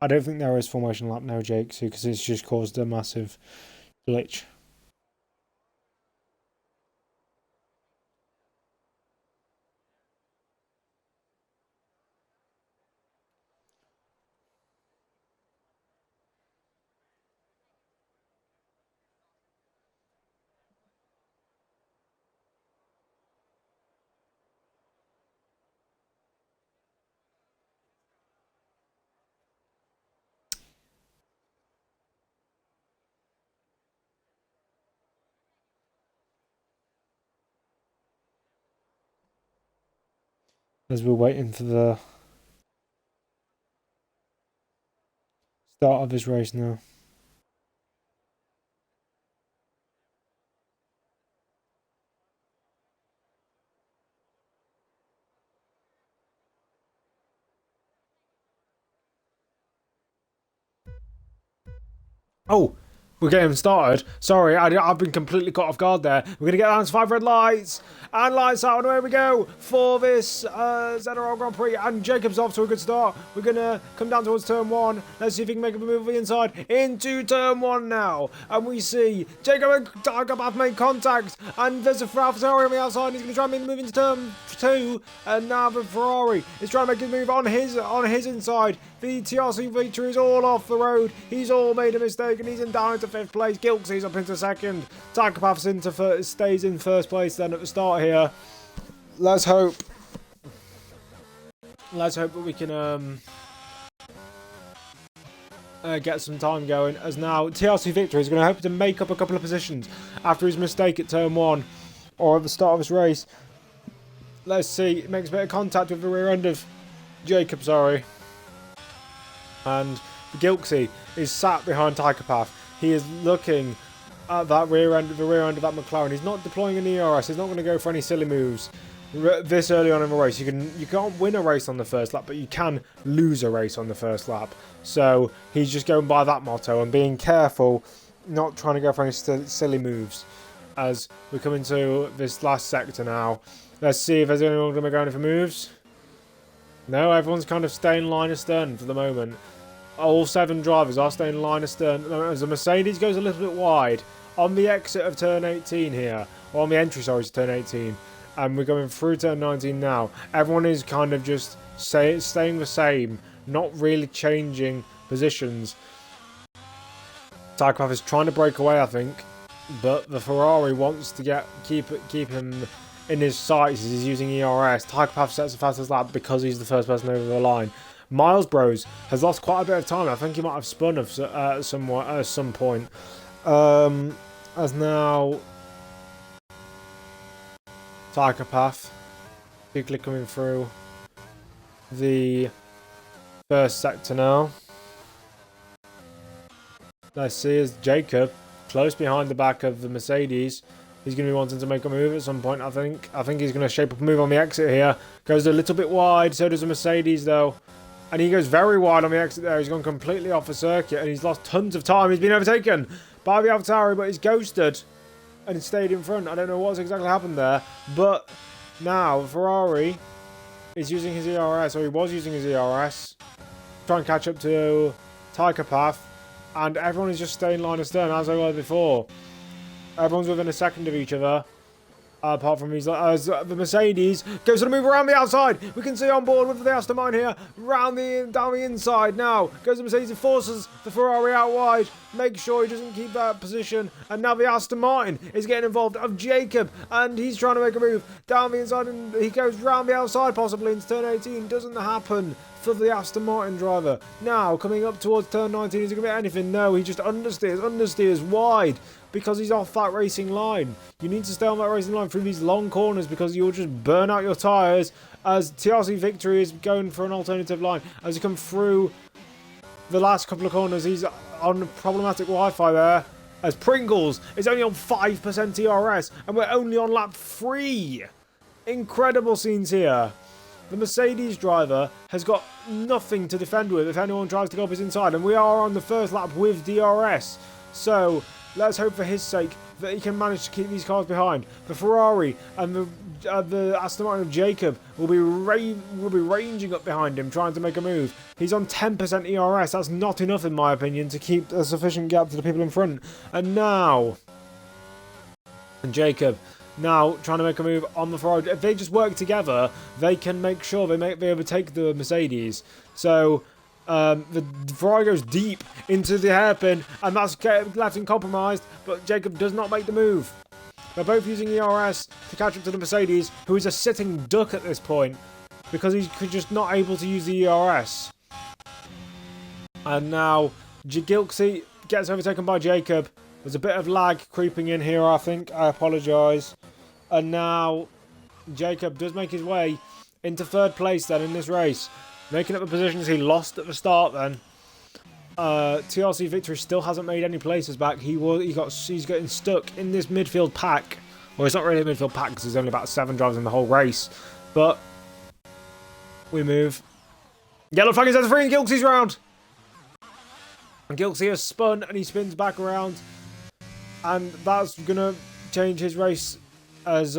I don't think there is formation lap now, Jake, because it's just caused a massive glitch. As we're waiting for the start of this race now. Oh, we're getting started. Sorry, I've been completely caught off guard there. We're going to get down to 5 red lights. And lights out, and away we go for this ZRL Grand Prix. And Jacob's off to a good start. We're going to come down towards turn 1. Let's see if he can make a move on the inside into turn 1 now. And we see Jacob and Jacob have made contact. And there's a Ferrari on the outside. He's going to try and make the move into turn 2. And now the Ferrari is trying to make his move on his inside. The TRC victory is all off the road. He's all made a mistake, and he's down into 5th place. Gilksy's up into 2nd. Tykerpath's stays in 1st place then at the start here. Let's hope that we can get some time going. As now TRC victory is going to hope to make up a couple of positions after his mistake at turn 1 or at the start of this race. Let's see. It makes a bit of contact with the rear end of Jacob. Sorry. And Gilksy is sat behind Tykerpath. He is looking at that rear end of that McLaren. He's not deploying an ERS. He's not going to go for any silly moves this early on in the race. You can't win a race on the first lap, but you can lose a race on the first lap. So he's just going by that motto and being careful, not trying to go for any silly moves. As we come into this last sector now, let's see if there's anyone going to be going for moves. No, everyone's kind of staying line astern for the moment. All 7 drivers are staying line astern. As the Mercedes goes a little bit wide on the exit of turn 18 here, or on the entry, sorry, to turn 18, and we're going through turn 19 now. Everyone is kind of just staying the same, not really changing positions. Tykerpath is trying to break away, I think, but the Ferrari wants to keep him in his sights as he's using ERS. Tykerpath sets the fastest lap because he's the first person over the line. Miles Bros has lost quite a bit of time. I think he might have spun at some point. As now Tykerpath quickly coming through the first sector now. Let's see as Jacob close behind the back of the Mercedes. He's going to be wanting to make a move at some point, I think. I think he's going to shape up a move on the exit here. Goes a little bit wide, so does the Mercedes, though. And he goes very wide on the exit there. He's gone completely off the circuit, and he's lost tons of time. He's been overtaken by the AlphaTauri, but he's ghosted and stayed in front. I don't know what's exactly happened there. But now, Ferrari is using his ERS, or he was using his ERS. Trying to catch up to Tykerpath. And everyone is just staying line astern, as I was before. Everyone's within a second of each other. Apart from the Mercedes goes to move around the outside. We can see on board with the Aston Martin here. Down the inside now. Goes the Mercedes and forces the Ferrari out wide. make sure he doesn't keep that position. And now the Aston Martin is getting involved of Jacob, and he's trying to make a move down the inside, and he goes round the outside possibly into turn 18. Doesn't happen for the Aston Martin driver. Now coming up towards turn 19, is it going to be anything? No, he just understeers wide because he's off that racing line. You need to stay on that racing line through these long corners because you'll just burn out your tyres. As TRC Victory is going for an alternative line as he comes through the last couple of corners. He's on problematic Wi-Fi there, as Pringles is only on 5% ERS and we're only on lap 3. Incredible scenes here. The Mercedes driver has got nothing to defend with if anyone tries to go up his inside, and we are on the first lap with DRS. So let's hope for his sake that he can manage to keep these cars behind. The Ferrari and the Aston Martin of Jacob will be ranging up behind him, trying to make a move. He's on 10% ERS. That's not enough, in my opinion, to keep a sufficient gap to the people in front. And now, Jacob now trying to make a move on the Ferrari. If they just work together, they can make sure they overtake the Mercedes. So the Ferrari goes deep into the hairpin, and that's left him compromised, but Jacob does not make the move. They're both using ERS to catch up to the Mercedes, who is a sitting duck at this point because he's just not able to use the ERS. And now Gilksey gets overtaken by Jacob. There's a bit of lag creeping in here, I think. I apologise. And now Jacob does make his way into third place then in this race, making up the positions he lost at the start then. TRC Victory still hasn't made any places back. He's getting stuck in this midfield pack. Well, it's not really a midfield pack because there's only about 7 drivers in the whole race. But we move. Yellow flag is at the free and Gilksey's round. And Gilksey has spun and he spins back around. And that's going to change his race as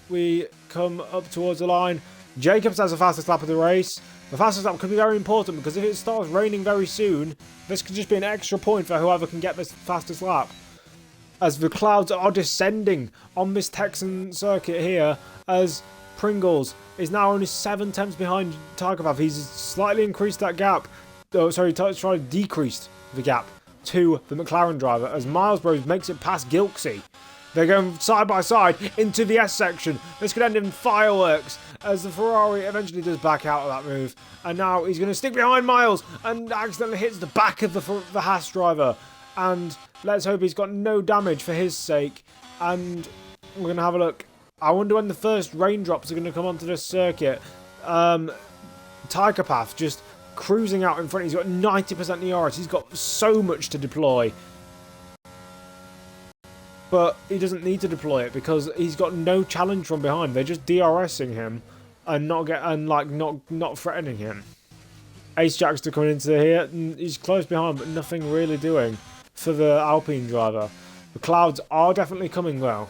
we come up towards the line. Jacobs has the fastest lap of the race. The fastest lap could be very important because if it starts raining very soon, this could just be an extra point for whoever can get this fastest lap. As the clouds are descending on this Texan circuit here, as Pringles is now only 7 tenths behind Tiger Path. He's slightly increased that gap. Oh, sorry, tried to decrease the gap to the McLaren driver as Milesboro makes it past Gilksey. They're going side by side into the S section. This could end in fireworks as the Ferrari eventually does back out of that move. And now he's going to stick behind Miles and accidentally hits the back of the Haas driver. And let's hope he's got no damage for his sake. And we're going to have a look. I wonder when the first raindrops are going to come onto this circuit. Tiger Path just cruising out in front. He's got 90% ERS. He's got so much to deploy. But he doesn't need to deploy it because he's got no challenge from behind. They're just DRSing him and not threatening him. Ace Jackster coming into here. He's close behind, but nothing really doing for the Alpine driver. The clouds are definitely coming though,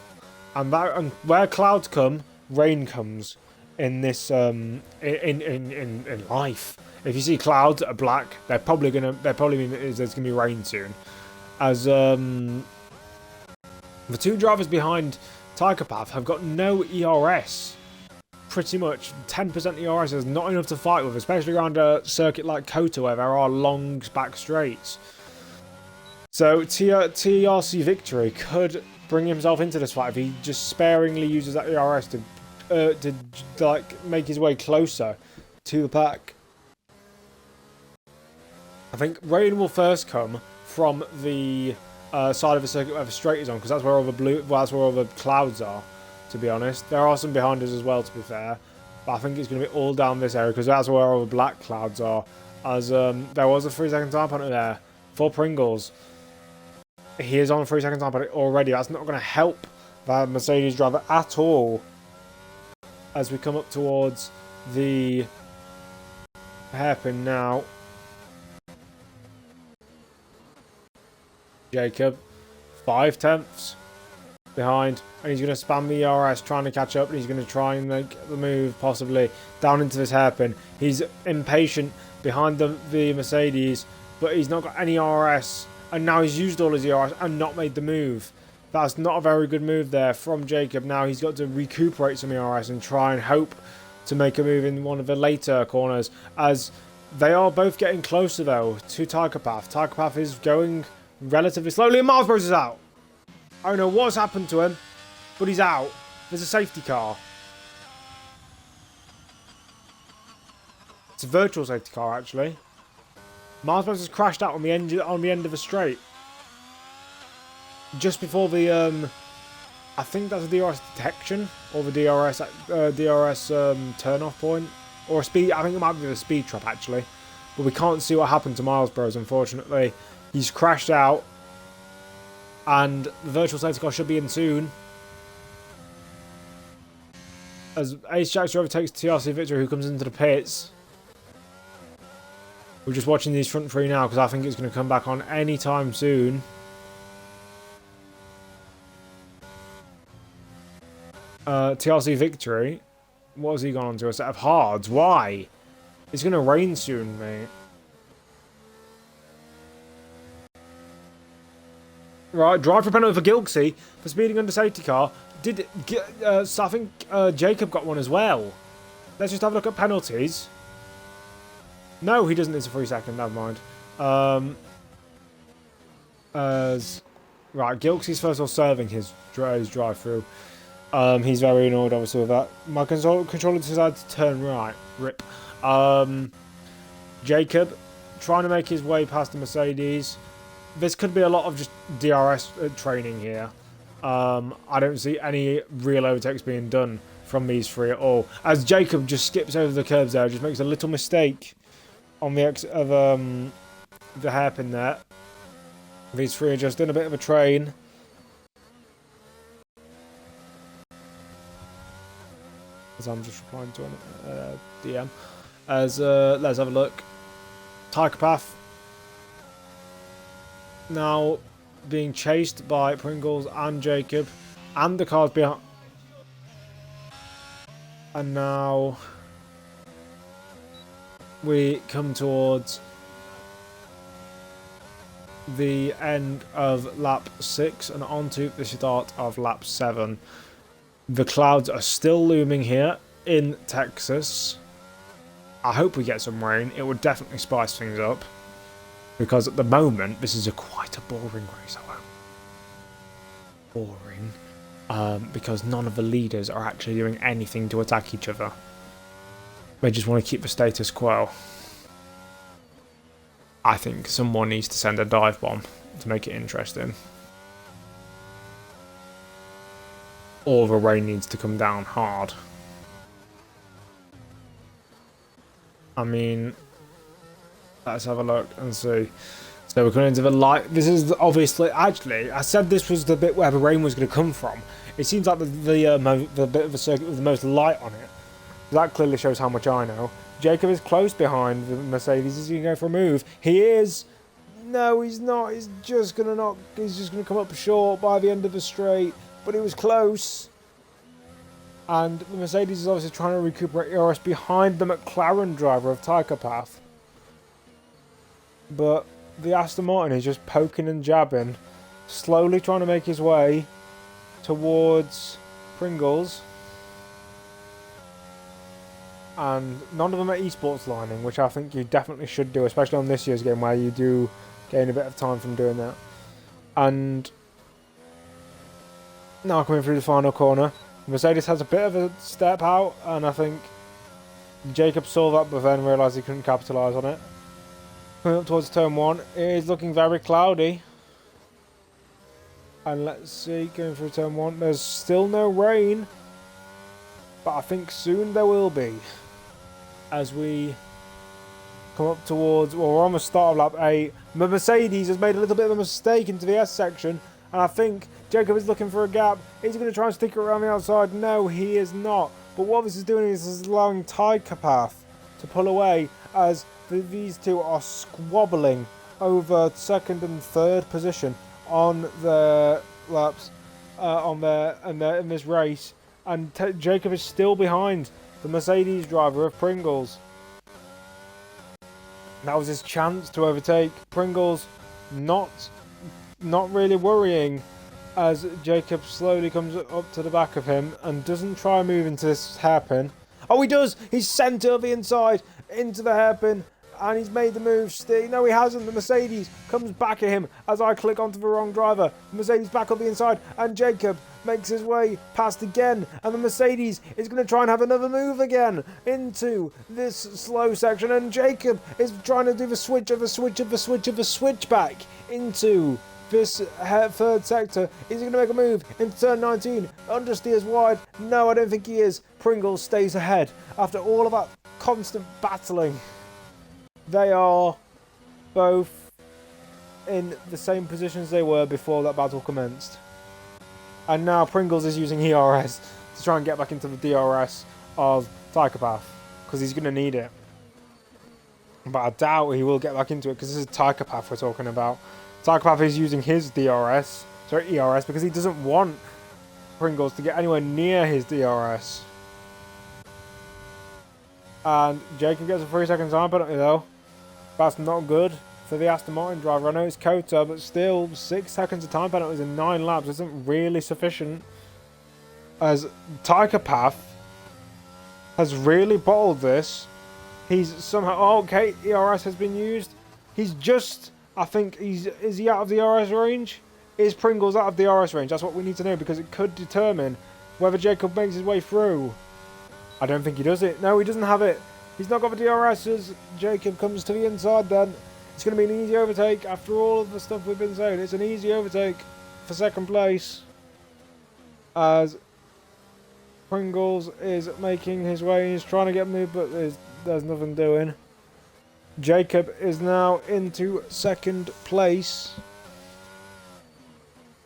and where clouds come, rain comes in this in life. If you see clouds that are black, they're probably mean there's gonna be rain soon. As the 2 drivers behind Tiger Path have got no ERS. Pretty much 10% ERS is not enough to fight with, especially around a circuit like COTA where there are long back straights. So TRC Victory could bring himself into this fight if he just sparingly uses that ERS to make his way closer to the pack. I think rain will first come from the side of the circuit where the straight is on, because that's where all the clouds are, to be honest. There are some behind us as well, to be fair, but I think it's going to be all down this area because that's where all the black clouds are. As there was a 3-second time penalty there for Pringles. He is on a 3-second time penalty already. That's not going to help the Mercedes driver at all as we come up towards the hairpin now. Jacob, 5 tenths behind, and he's going to spam the ERS trying to catch up, and he's going to try and make the move possibly down into this hairpin. He's impatient behind the Mercedes, but he's not got any ERS, and now he's used all his ERS and not made the move. That's not a very good move there from Jacob. Now he's got to recuperate some ERS and try and hope to make a move in one of the later corners, as they are both getting closer though to Tiger Path. Tiger Path is going relatively slowly, and Miles Bros is out. I don't know what's happened to him, but he's out. There's a safety car. It's a virtual safety car, actually. Miles Bros has crashed out on the end of the straight. Just before the I think that's a DRS detection or the DRS turn-off point, or a speed. I think it might be the speed trap actually, but we can't see what happened to Miles Bros. Unfortunately, he's crashed out, and the virtual safety car should be in soon. As Ace Jack's overtakes TRC Victory, who comes into the pits. We're just watching these front three now because I think it's going to come back on any time soon. TRC Victory. What has he gone on to? A set of hards. Why? It's going to rain soon, mate. Right, drive for penalty for Gilksy for speeding under safety car. I think Jacob got one as well. Let's just have a look at penalties. No, he doesn't. It's a 3 second. Never mind. Right, Gilksy's first of all serving his drive through. He's very annoyed, obviously, with that. My controller decided to turn right. Rip. Jacob trying to make his way past the Mercedes. This could be a lot of just DRS training here. I don't see any real overtakes being done from these three at all. As Jacob just skips over the curbs there, just makes a little mistake on the exit of the hairpin there. These three are just in a bit of a train. As I'm just replying to an DM. As let's have a look. Tiger Path now being chased by Pringles and Jacob, and the cars behind. And now we come towards the end of lap 6 and onto the start of lap 7. The clouds are still looming here in Texas. I hope we get some rain. It would definitely spice things up. Because at the moment, this is quite a boring race. Boring. Because none of the leaders are actually doing anything to attack each other. They just want to keep the status quo. I think someone needs to send a dive bomb to make it interesting. Or the rain needs to come down hard. I mean, let's have a look and see. So we're coming into the light. This is obviously, actually, I said this was the bit where the rain was going to come from. It seems like the bit of the circuit with the most light on it. That clearly shows how much I know. Jacob is close behind the Mercedes. Is he going to go for a move? He is. No, he's not. He's just going to come up short by the end of the straight. But it was close. And the Mercedes is obviously trying to recuperate ERS behind the McLaren driver of Tiger Path. But the Aston Martin is just poking and jabbing, slowly trying to make his way towards Pringles. And none of them are esports lining, which I think you definitely should do, especially on this year's game where you do gain a bit of time from doing that. And now coming through the final corner, Mercedes has a bit of a step out, and I think Jacob saw that but then realised he couldn't capitalise on it. Coming up towards turn 1, it is looking very cloudy. And let's see, going through turn 1, there's still no rain, but I think soon there will be. As we come up towards, well, we're on the start of lap 8. The Mercedes has made a little bit of a mistake into the S section, and I think Jacob is looking for a gap. Is he going to try and stick it around the outside? No, he is not. But what this is doing is allowing Tiger Path to pull away as these two are squabbling over second and third position on their laps, in this race. And Jacob is still behind the Mercedes driver of Pringles. That was his chance to overtake Pringles. Not really worrying as Jacob slowly comes up to the back of him and doesn't try and move into this hairpin. Oh, he does! He's sent over the inside into the hairpin, and he's made the move. No, he hasn't. The Mercedes comes back at him as I click onto the wrong driver. The Mercedes back up the inside, and Jacob makes his way past again, and the Mercedes is going to try and have another move again into this slow section, and Jacob is trying to do the switch of the switch of the switch of the switch back into this third sector. Is he going to make a move into turn 19? Understeers wide. No, I don't think he is. Pringles stays ahead after all of that constant battling. They are both in the same positions they were before that battle commenced. And now Pringles is using ERS to try and get back into the DRS of Tychopath, because he's going to need it. But I doubt he will get back into it, because this is Tychopath we're talking about. Tychopath is using his ERS, because he doesn't want Pringles to get anywhere near his DRS. And Jacob gets a 3-second time penalty though. That's not good for the Aston Martin driver. I know it's Kota, but still 6 seconds of time penalties in 9 laps isn't really sufficient. As Tychopath has really bottled this. He's somehow... Oh, okay, ERS has been used. He's just... I think he's... Is he out of the ERS range? Is Pringles out of the ERS range? That's what we need to know, because it could determine whether Jacob makes his way through. I don't think he does it. No, he doesn't have it. He's not got the DRS as Jacob comes to the inside then. It's going to be an easy overtake after all of the stuff we've been saying. It's an easy overtake for second place as Pringles is making his way. He's trying to get moved, but there's nothing doing. Jacob is now into second place.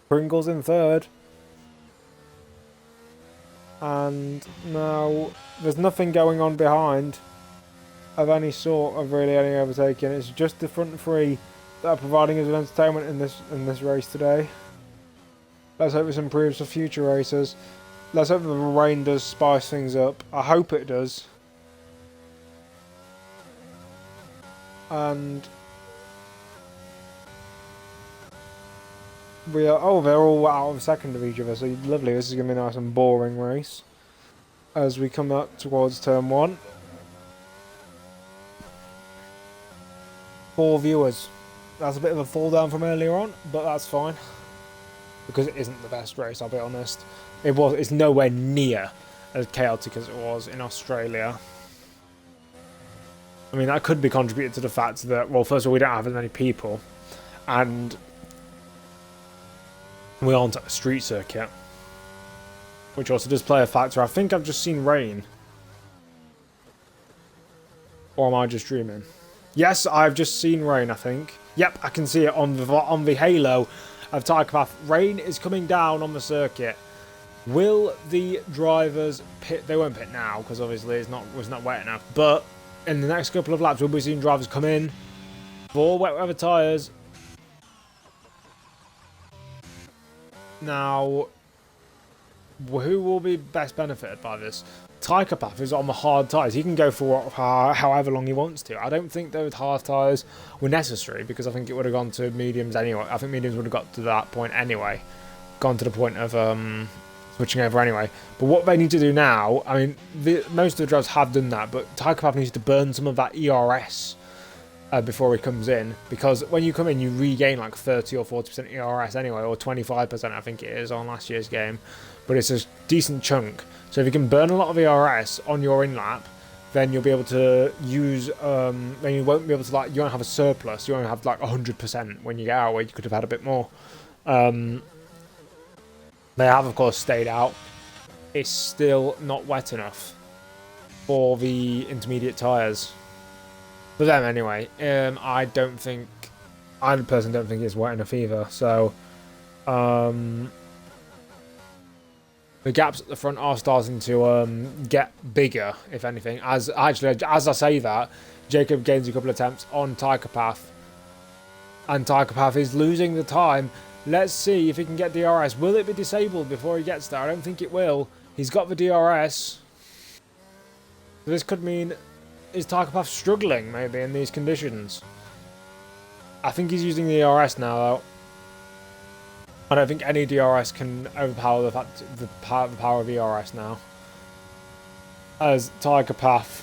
Pringles in third. And now there's nothing going on behind of any sort of really any overtaking. It's just the front three that are providing us with entertainment in this race today. Let's hope this improves for future races. Let's hope the rain does spice things up. I hope it does. And we are... Oh, they're all out of second of each other, so lovely. This is going to be a nice and boring race as we come up towards turn 1. 4 viewers. That's a bit of a fall down from earlier on, but that's fine, because it isn't the best race, I'll be honest. It's nowhere near as chaotic as it was in Australia. I mean, that could be contributed to the fact that, well, first of all, we don't have as many people, and we're on a street circuit, which also does play a factor. I think I've just seen rain. Or am I just dreaming? Yes, I've just seen rain, I think. Yep, I can see it on the halo of Tychopath. Rain is coming down on the circuit. Will the drivers pit? They won't pit now, because obviously it's not wet enough. But in the next couple of laps, we'll be seeing drivers come in for wet weather tyres. Now, who will be best benefited by this? Tychopath is on the hard tyres. He can go for however long he wants to. I don't think those hard tyres were necessary, because I think it would have gone to mediums anyway. I think mediums would have got to that point anyway. Gone to the point of switching over anyway. But what they need to do now, I mean, most of the drivers have done that, but Tychopath needs to burn some of that ERS before he comes in, because when you come in, you regain like 30 or 40% ERS anyway, or 25% I think it is on last year's game. But it's a decent chunk. So if you can burn a lot of ERS on your in-lap, then you'll be able to use, then you won't be able to, you won't have a surplus, you won't have 100% when you get out, where you could have had a bit more. They have, of course, stayed out. It's still not wet enough for the intermediate tyres. For them, anyway. I personally don't think it's wet enough either. So, the gaps at the front are starting to get bigger, if anything. As I say that, Jacob gains a couple of attempts on Tychopath, and Tychopath is losing the time. Let's see if he can get DRS. Will it be disabled before he gets there? I don't think it will. He's got the DRS. This could mean, is Tychopath struggling maybe in these conditions? I think he's using the DRS now though. I don't think any DRS can overpower the power of ERS now. As Tychopath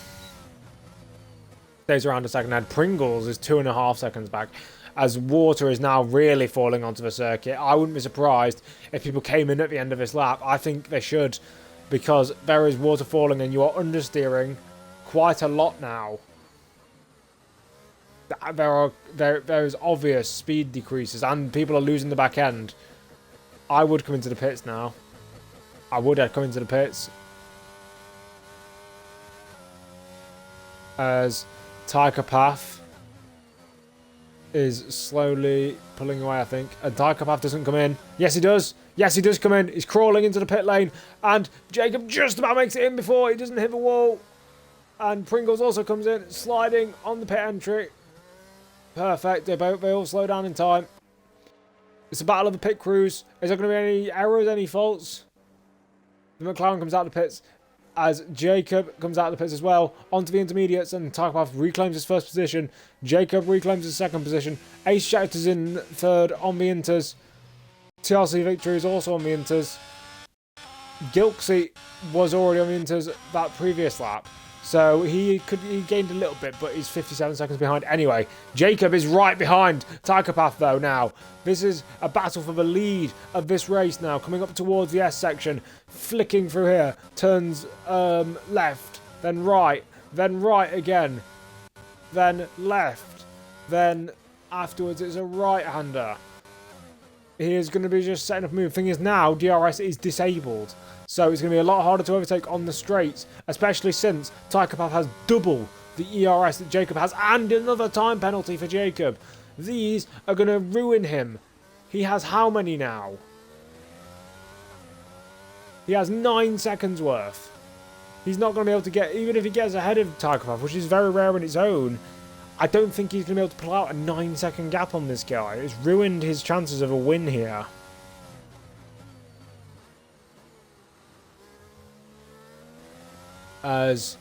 stays around a second ahead. Pringles is 2.5 seconds back. As water is now really falling onto the circuit, I wouldn't be surprised if people came in at the end of this lap. I think they should, because there is water falling and you are understeering quite a lot now. There is obvious speed decreases and people are losing the back end. I would come into the pits now. I'd come into the pits. As Tiger Path is slowly pulling away, I think. And Tiger Path doesn't come in. Yes, he does. Yes, he does come in. He's crawling into the pit lane. And Jacob just about makes it in before he doesn't hit the wall. And Pringles also comes in, sliding on the pit entry. Perfect. They all slow down in time. It's a battle of the pit crews. Is there going to be any errors, any faults? The McLaren comes out of the pits as Jacob comes out of the pits as well. Onto the intermediates, and Tiger Path reclaims his first position. Jacob reclaims his second position. Ace Jacked is in third on the inters. TRC Victory is also on the inters. Gilksey was already on the inters that previous lap. So he gained a little bit, but he's 57 seconds behind. Anyway, Jacob is right behind Tiger Path though now. This is a battle for the lead of this race now. Coming up towards the S section. Flicking through here. Turns left, then right again. Then left. Then afterwards it's a right-hander. He is going to be just setting up a move. Thing is now, DRS is disabled. So it's going to be a lot harder to overtake on the straights, especially since Tiger Path has double the ERS that Jacob has, and another time penalty for Jacob. These are going to ruin him. He has how many now? He has 9 seconds worth. He's not going to be able to get, even if he gets ahead of Tiger Path, which is very rare on its own, I don't think he's going to be able to pull out a 9-second gap on this guy. It's ruined his chances of a win here. As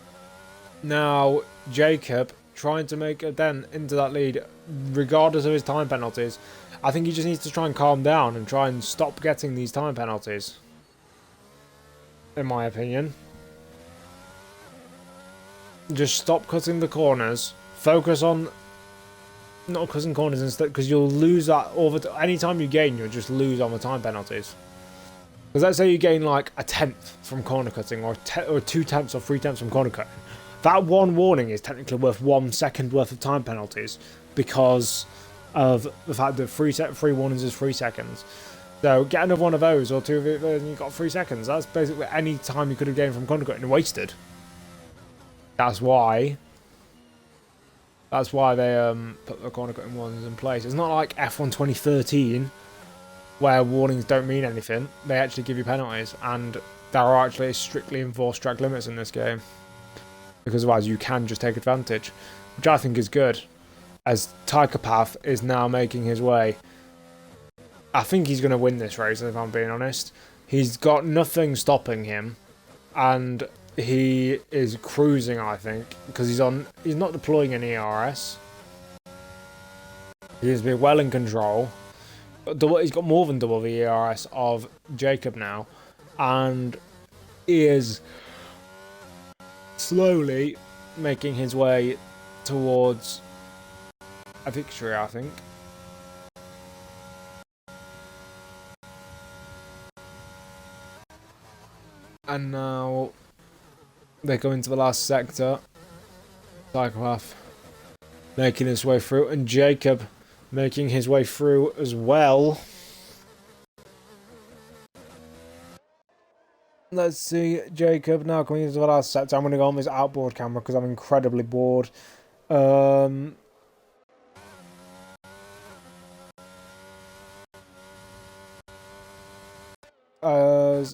now Jacob trying to make a dent into that lead regardless of his time penalties. I think he just needs to try and calm down and try and stop getting these time penalties, in my opinion. Just stop cutting the corners, focus on not cutting corners instead, because you'll lose that any time you gain, you'll just lose on the time penalties. Because let's say you gain like a 10th from corner cutting, or 2 tenths or 3 tenths from corner cutting. That one warning is technically worth 1 second worth of time penalties, because of the fact that 3 warnings is 3 seconds. So get another one of those, or 2 of it, and you've got 3 seconds. That's basically any time you could have gained from corner cutting wasted. That's why they put the corner cutting warnings in place. It's not like F1 2013, where warnings don't mean anything. They actually give you penalties, and there are actually strictly enforced track limits in this game, because otherwise you can just take advantage, which I think is good. As Tiger Path is now making his way, I think he's going to win this race, if I'm being honest. He's got nothing stopping him, and he is cruising, I think, because he's not deploying any ERS. He's been well in control. He's got more than double the ERS of Jacob now, and he is slowly making his way towards a victory, I think. And now they go into the last sector. Tiger Path making his way through, and Jacob making his way through as well. Let's see, Jacob now coming into the last sector. I'm going to go on this outboard camera because I'm incredibly bored.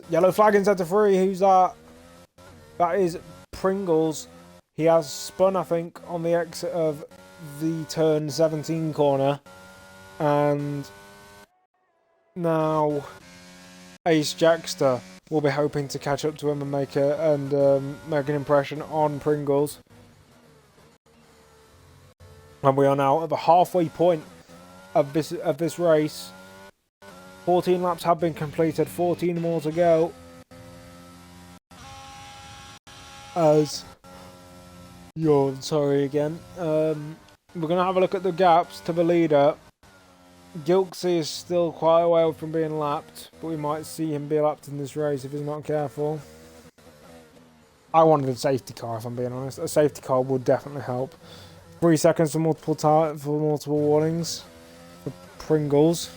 Yellow flag in sector 3. Who's that? That is Pringles. He has spun, I think, on the exit of the turn 17 corner, and now Ace Jackster will be hoping to catch up to him and make an impression on Pringles. And we are now at the halfway point of this race. 14 laps have been completed, 14 more to go. As Yawn, sorry again. We're going to have a look at the gaps to the leader. Gilksy is still quite a way from being lapped, but we might see him be lapped in this race if he's not careful. I wanted a safety car, if I'm being honest. A safety car would definitely help. 3 seconds for multiple warnings for Pringles.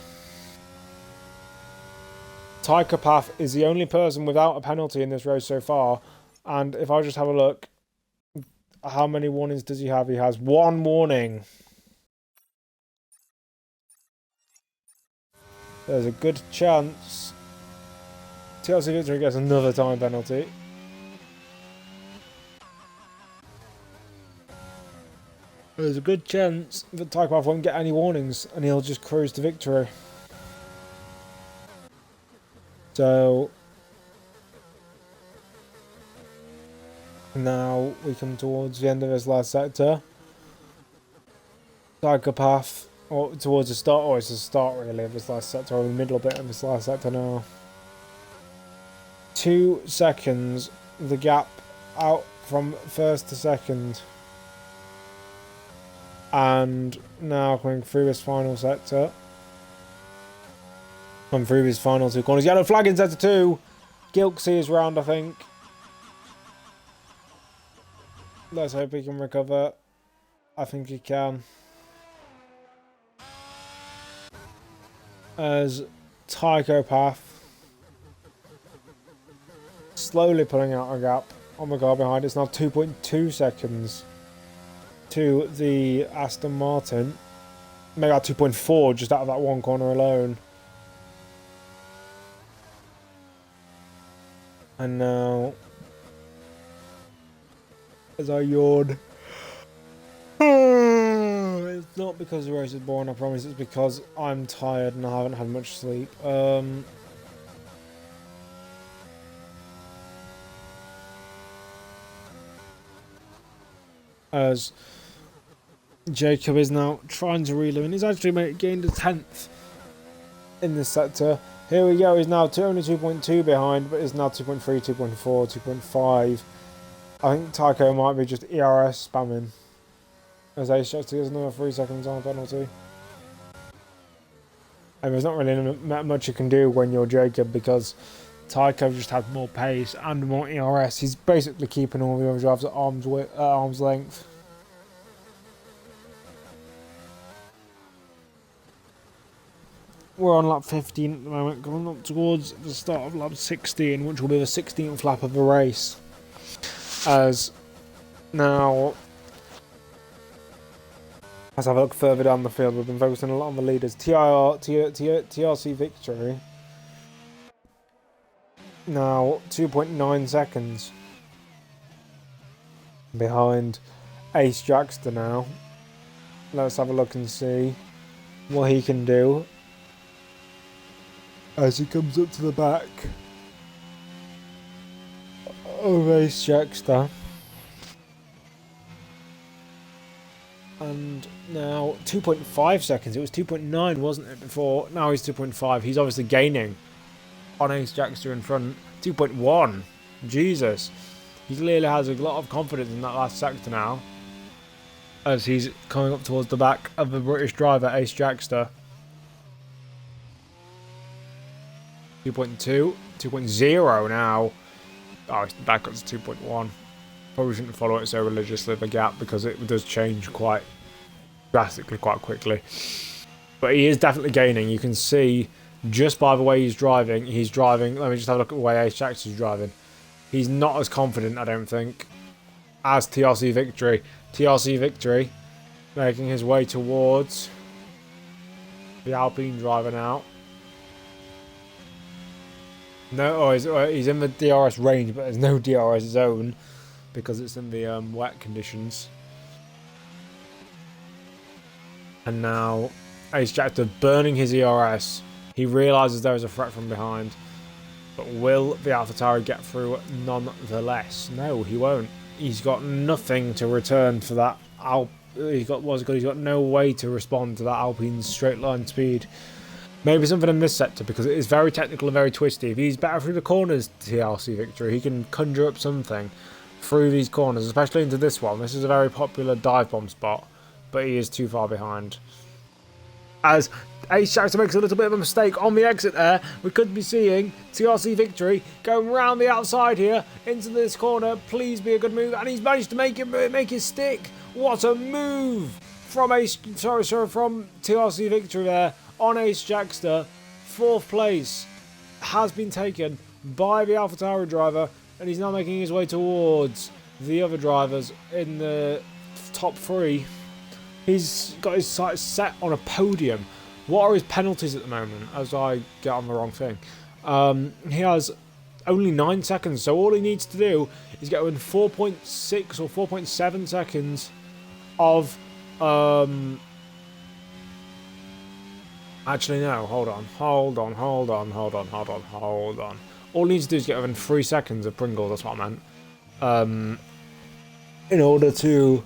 Tychopath is the only person without a penalty in this race so far, and if I just have a look, how many warnings does he have? He has 1 warning. There's a good chance TLC Victory gets another time penalty. There's a good chance that Tychopath won't get any warnings and he'll just cruise to victory. So now we come towards the end of this last sector. Psychopath, or towards the start, or it's the start really of this last sector, or the middle bit of this last sector now. 2 seconds, the gap out from first to second. And now coming through this final sector. Come through his final 2 corners. Yellow flag in sector 2. Gilksy is round, I think. Let's hope he can recover. I think he can. As Tychopath slowly pulling out a gap on the car behind. It's now 2.2 seconds to the Aston Martin. Maybe at 2.4 just out of that 1 corner alone. And now, as I yawn, it's not because the race is boring, I promise, it's because I'm tired and I haven't had much sleep. As Jacob is now trying to reel him in, he's actually gained a 10th in this sector. Here we go, he's now only 2.2 behind, but is now 2.3, 2.4, 2.5. I think Tycho might be just ERS spamming. As Ace gets another 3 seconds on a penalty. And there's not really much you can do when you're Jacob, because Tycho just had more pace and more ERS. He's basically keeping all the other drivers at arm's length. We're on lap 15 at the moment, coming up towards the start of lap 16, which will be the 16th lap of the race. As now, let's have a look further down the field. We've been focusing a lot on the leaders. TRC Victory. Now 2.9 seconds behind Ace Jackster now. Let's have a look and see what he can do as he comes up to the back of Ace Jackster. And now 2.5 seconds. It was 2.9, wasn't it, before? Now he's 2.5. He's obviously gaining on Ace Jackster in front. 2.1. Jesus. He clearly has a lot of confidence in that last sector now, as he's coming up towards the back of the British driver, Ace Jackster. 2.2. 2.0 now. Oh, it's back up to 2.1. Probably shouldn't follow it so religiously, the gap, because it does change quite drastically quite quickly. But he is definitely gaining. You can see just by the way he's driving. Let me just have a look at the way Ace Jackster's driving. He's not as confident, I don't think, as TRC Victory. TRC Victory making his way towards the Alpine driver now. No, he's in the DRS range, but there's no DRS zone because it's in the wet conditions. And now Ace Jackster burning his ERS. He realises there is a threat from behind. But will the AlphaTauri get through nonetheless? No, he won't. He's got nothing to return for that. He's got no way to respond to that Alpine's straight line speed. Maybe something in this sector, because it is very technical and very twisty. If he's better through the corners, TLC Victory, he can conjure up something. through these corners, especially into this one. This is a very popular dive bomb spot, but he is too far behind. As Ace Jackson makes a little bit of a mistake on the exit there, we could be seeing TRC Victory going round the outside here into this corner. Please be a good move, and he's managed to make it stick. What a move from from TRC Victory there on Ace Jackster. 4th place has been taken by the AlphaTauri driver, and he's now making his way towards the other drivers in the top 3. He's got his sights set on a podium. What are his penalties at the moment, as I get on the wrong thing? He has only 9 seconds, so all he needs to do is get within 4.6 or 4.7 seconds of... Actually, no, hold on. All he needs to do is get within 3 seconds of Pringles, that's what I meant. In order to...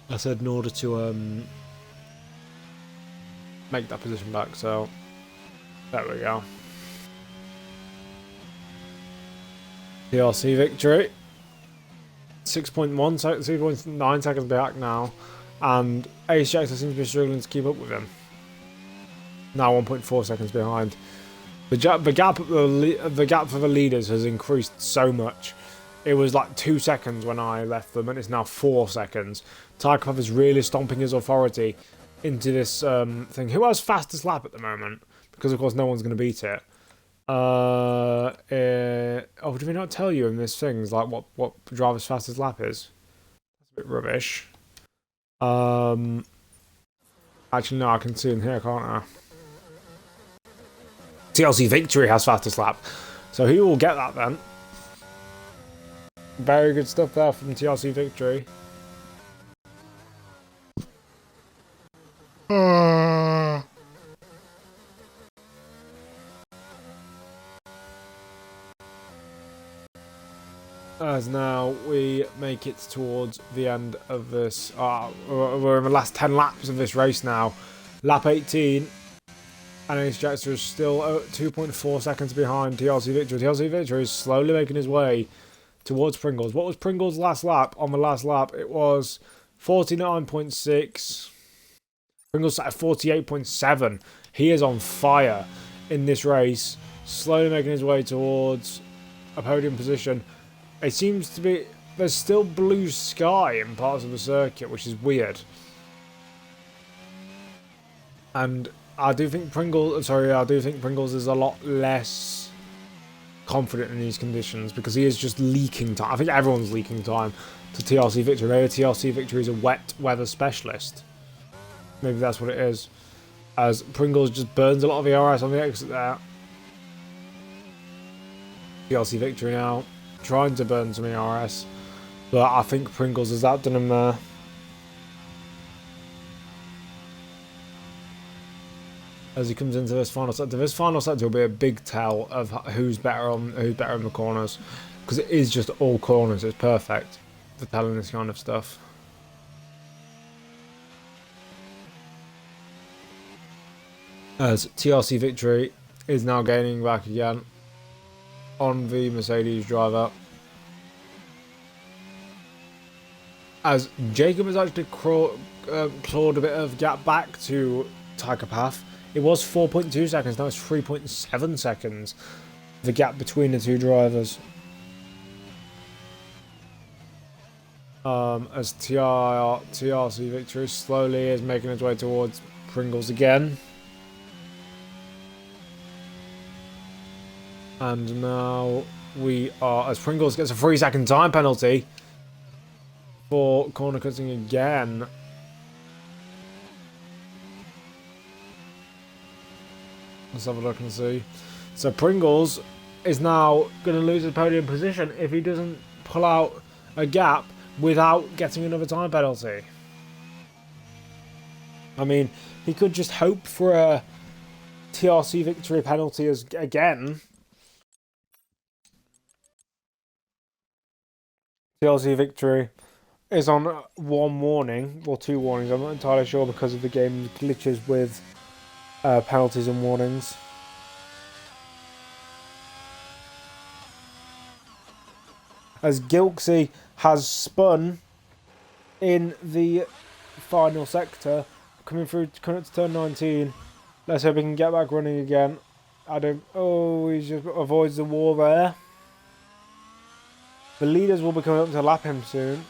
I said in order to make that position back, so there we go. TRC Victory. 6.9 seconds back now, and Ace Jackson seems to be struggling to keep up with him. Now 1.4 seconds behind. The gap for the leaders has increased so much. It was like 2 seconds when I left them, and it's now 4 seconds. Tarkov is really stomping his authority into this thing. Who has fastest lap at the moment? Because, of course, no one's going to beat it. Oh, did we not tell you in this thing? Like what driver's fastest lap is? That's a bit rubbish. Actually, no, I can see in here, can't I? TLC Victory has fastest lap. So he will get that then. Very good stuff there from TLC Victory. As now we make it towards the end of this. We're in the last 10 laps of this race now. Lap 18. And Ace Jackster is still 2.4 seconds behind TLC Victory. TLC Victory is slowly making his way towards Pringles. What was Pringles' last lap? On the last lap, it was 49.6. Pringles sat at 48.7. He is on fire in this race, slowly making his way towards a podium position. It seems to be... There's still blue sky in parts of the circuit, which is weird. And I do think Pringles is a lot less confident in these conditions because he is just leaking time. I think everyone's leaking time to TLC Victory. Maybe TLC Victory is a wet weather specialist. Maybe that's what it is. As Pringles just burns a lot of ERS on the exit there. TLC Victory now trying to burn some ERS, but I think Pringles has outdone him there. As he comes into this final sector. This final sector will be a big tell of who's better in the corners, because it is just all corners. It's perfect for telling this kind of stuff. As TRC Victory is now gaining back again on the Mercedes driver. As Jacob has actually clawed a bit of gap back to Tiger Path. It was 4.2 seconds, now it's 3.7 seconds. The gap between the two drivers. As TRC Victory slowly is making its way towards Pringles again. And now we are, as Pringles gets a 3-second time penalty for corner cutting again. Let's have a look and see. So Pringles is now going to lose his podium position if he doesn't pull out a gap without getting another time penalty. I mean, he could just hope for a TRC Victory penalty again. TLC Victory is on one warning, or 2 warnings, I'm not entirely sure because of the game's glitches with penalties and warnings. as Gilksey has spun in the final sector, coming up to turn 19. Let's hope he can get back running again. He just avoids the wall there. The leaders will be coming up to lap him soon.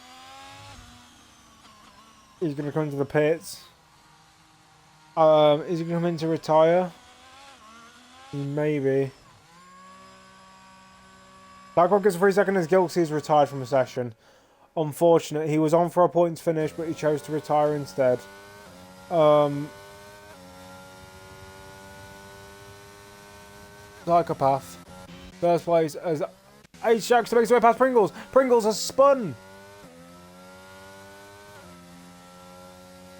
He's going to come into the pits. Is he going to come in to retire? Maybe. Blackwell gets a 3 second as Gilksey is retired from the session. Unfortunate. He was on for a points finish, but he chose to retire instead. Psychopath. First place as Ace Jacks makes his way past Pringles. Pringles has spun.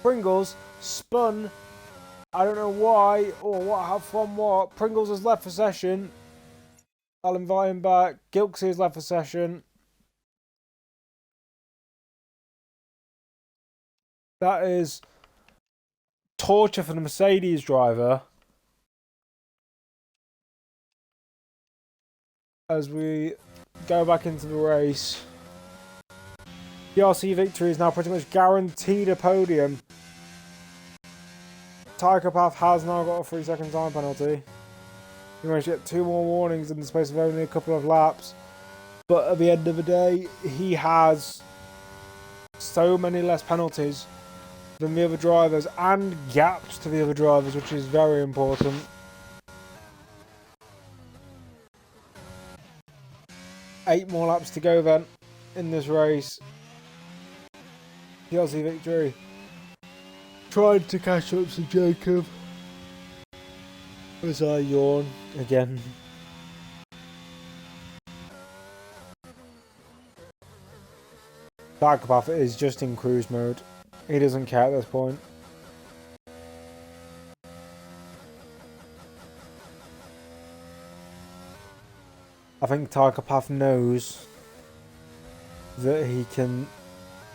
Pringles spun. I don't know why or what from what. Pringles has left for session. I'll invite him back. Gilksey has left for session. That is torture for the Mercedes driver. As we go back into the race. The RC victory is now pretty much guaranteed a podium. Psychopath has now got a 3 second time penalty. He managed to get 2 more warnings in the space of only a couple of laps. But at the end of the day, he has so many less penalties than the other drivers and gaps to the other drivers, which is very important. Eight more laps to go then in this race. PLC victory. Trying to catch up to Jacob as I yawn again. Psychopath is just in cruise mode. He doesn't care at this point. I think Psychopath knows that he can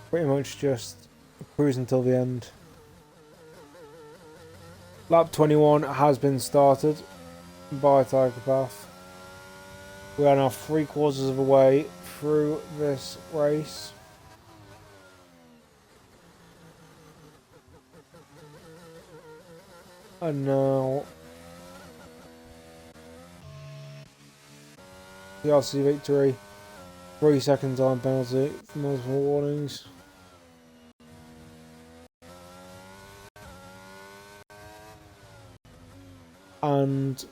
pretty much just cruise until the end. Lap 21 has been started by Psychopath. We are now 3/4 of the way through this race. And now the RC victory. 3 second time penalty for multiple warnings. And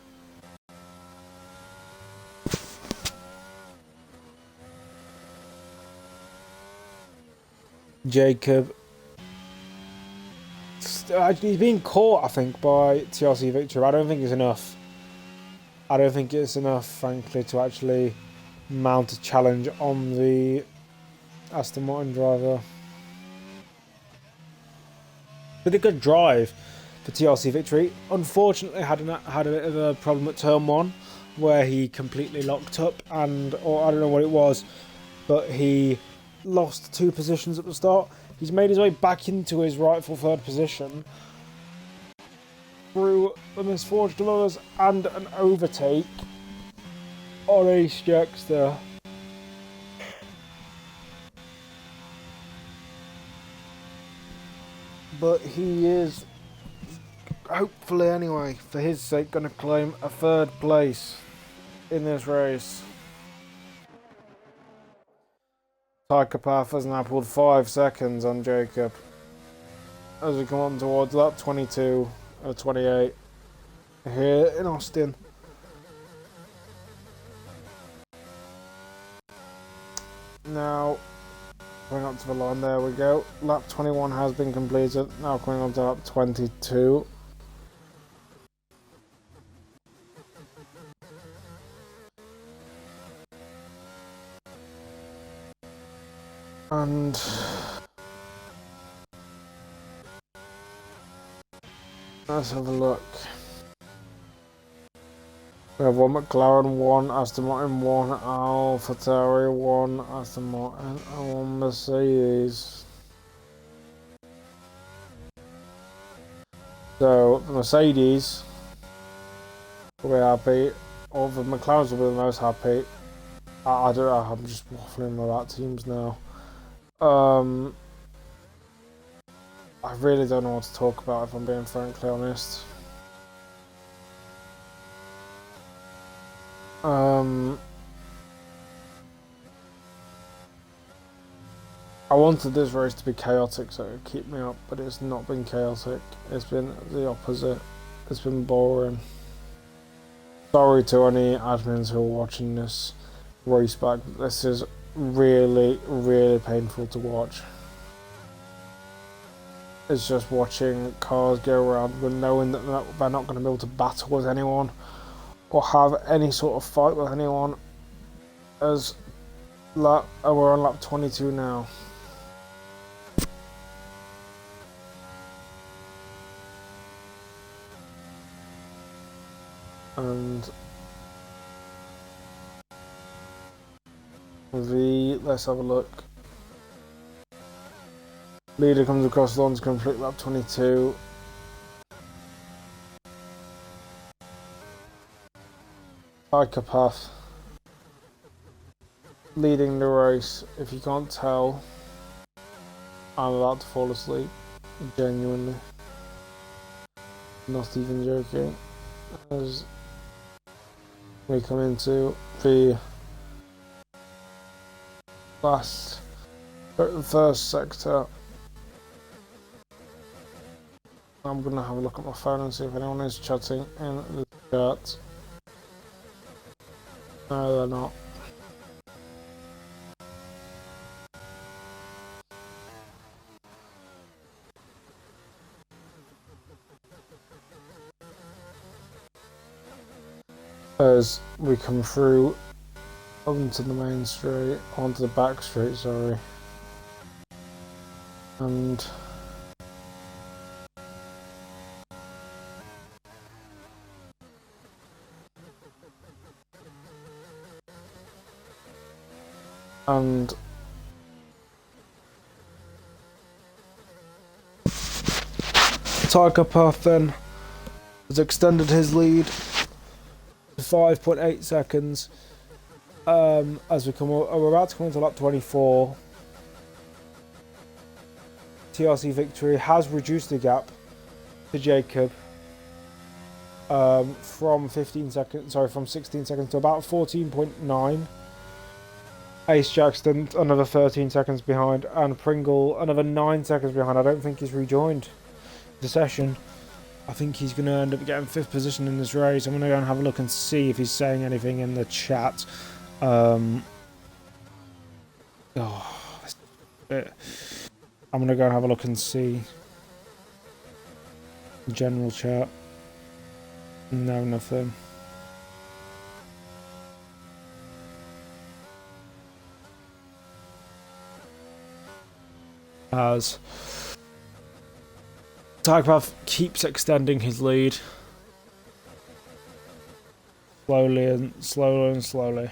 Jacob, he's being caught, I think, by TRC victory. I don't think it's enough. I don't think it's enough, frankly, to actually mount a challenge on the Aston Martin driver. But a good drive for TRC victory. Unfortunately, had a bit of a problem at turn 1 where he completely locked up, or I don't know what it was, but he lost 2 positions at the start. He's made his way back into his rightful 3rd position through the misfortune of others and an overtake on Ace Jackster. But he is, hopefully anyway, for his sake, going to claim a 3rd place in this race. Psychopath has now pulled 5 seconds on Jacob as we come on towards lap 22 or 28 here in Austin. Now going up to the line, there we go. Lap 21 has been completed. Now coming on to lap 22. And let's have a look. We have 1 McLaren, 1 Aston Martin, 1 AlphaTauri, 1 Aston Martin, and 1 Mercedes. So the Mercedes will be happy, or the McLarens will be the most happy. I don't know. I'm just waffling about teams now. I really don't know what to talk about if I'm being frankly honest. I wanted this race to be chaotic so it would keep me up, but it's not been chaotic. It's been the opposite. It's been boring. Sorry to any admins who are watching this race back. This is really, really painful to watch. It's just watching cars go around but knowing that they're not going to be able to battle with anyone or have any sort of fight with anyone. As we're on lap 22 now. And let's have a look. Leader comes across the line to complete lap 22. Psychopath leading the race. If you can't tell, I'm about to fall asleep. Genuinely. Not even joking. As we come into the first sector. I'm gonna have a look at my phone and see if anyone is chatting in the chat. No, they're not. As we come through onto the main straight, onto the back straight, sorry. And Psychopath then has extended his lead to 5.8 seconds. As we're about to come into lap 24. TRC Victory has reduced the gap to Jacob from 16 seconds to about 14.9. Ace Jackson another 13 seconds behind, and Pringle another 9 seconds behind. I don't think he's rejoined the session. I think he's going to end up getting 5th position in this race. I'm going to go and have a look and see if he's saying anything in the chat. I'm going to go and have a look and see. General chat. No, nothing. As Psychopath keeps extending his lead. Slowly and slowly.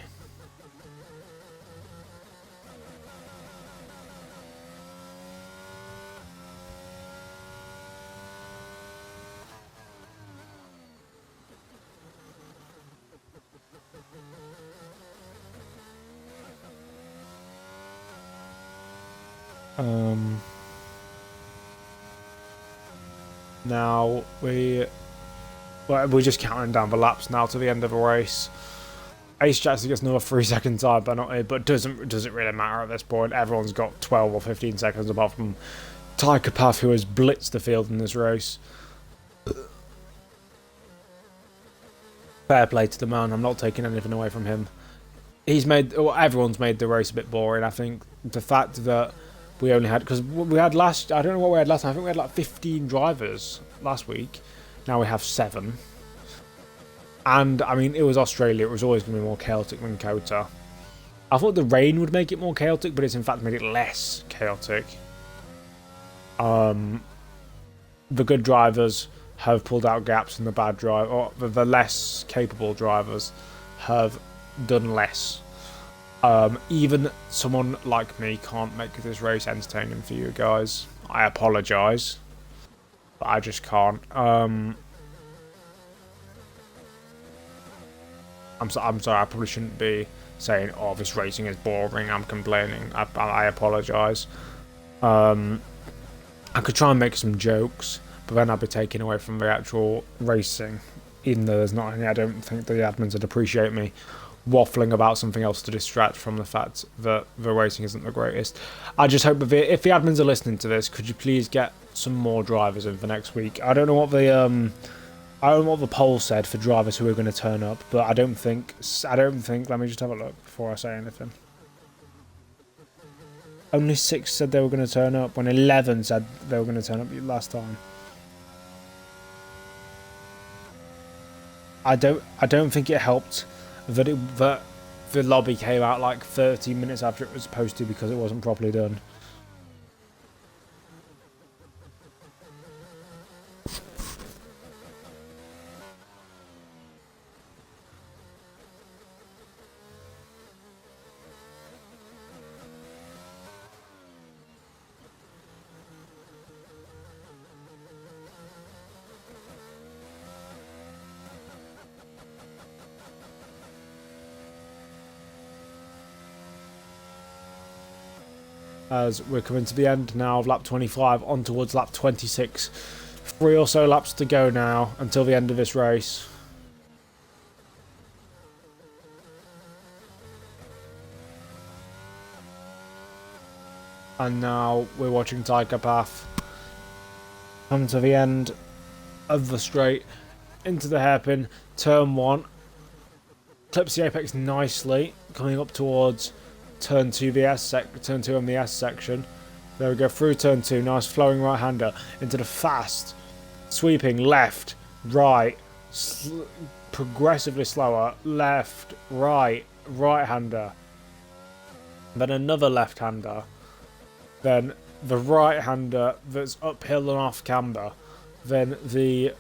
Now we're just counting down the laps now to the end of the race. Ace Jackson gets another 3 second time penalty, but doesn't really matter at this point. Everyone's got 12 or 15 seconds apart from Psychopath, who has blitzed the field in this race. Fair play to the man. I'm not taking anything away from him. Everyone's made the race a bit boring. I think the fact that we only had, because we had I don't know what we had last time. I think we had like 15 drivers last week. Now we have 7. And I mean, it was Australia. It was always going to be more chaotic than Kota. I thought the rain would make it more chaotic, but it's in fact made it less chaotic. The good drivers have pulled out gaps, and the less capable drivers have done less. Even someone like me can't make this race entertaining for you guys. I apologise, but I just can't. I'm sorry. I probably shouldn't be saying, "Oh, this racing is boring. I'm complaining. I apologise." I could try and make some jokes, but then I'd be taking away from the actual racing. Even though there's not any, I don't think the admins would appreciate me waffling about something else to distract from the fact that the racing isn't the greatest. I just hope that if the admins are listening to this, could you please get some more drivers in for next week? I don't know what the poll said for drivers who are going to turn up, but I don't think. Let me just have a look before I say anything. Only 6 said they were going to turn up, when 11 said they were going to turn up last time. I don't think it helped that the lobby came out like 30 minutes after it was supposed to, because it wasn't properly done. As we're coming to the end now of lap 25, on towards lap 26. 3 or so laps to go now until the end of this race. And now we're watching Tiger Path come to the end of the straight, into the hairpin, turn 1. Clips the apex nicely, coming up towards turn 2 turn 2 on the S section. There we go, through turn 2, nice flowing right-hander into the fast, sweeping left, right, progressively slower, left, right-hander. Then another left-hander. Then the right-hander that's uphill and off camber. Then the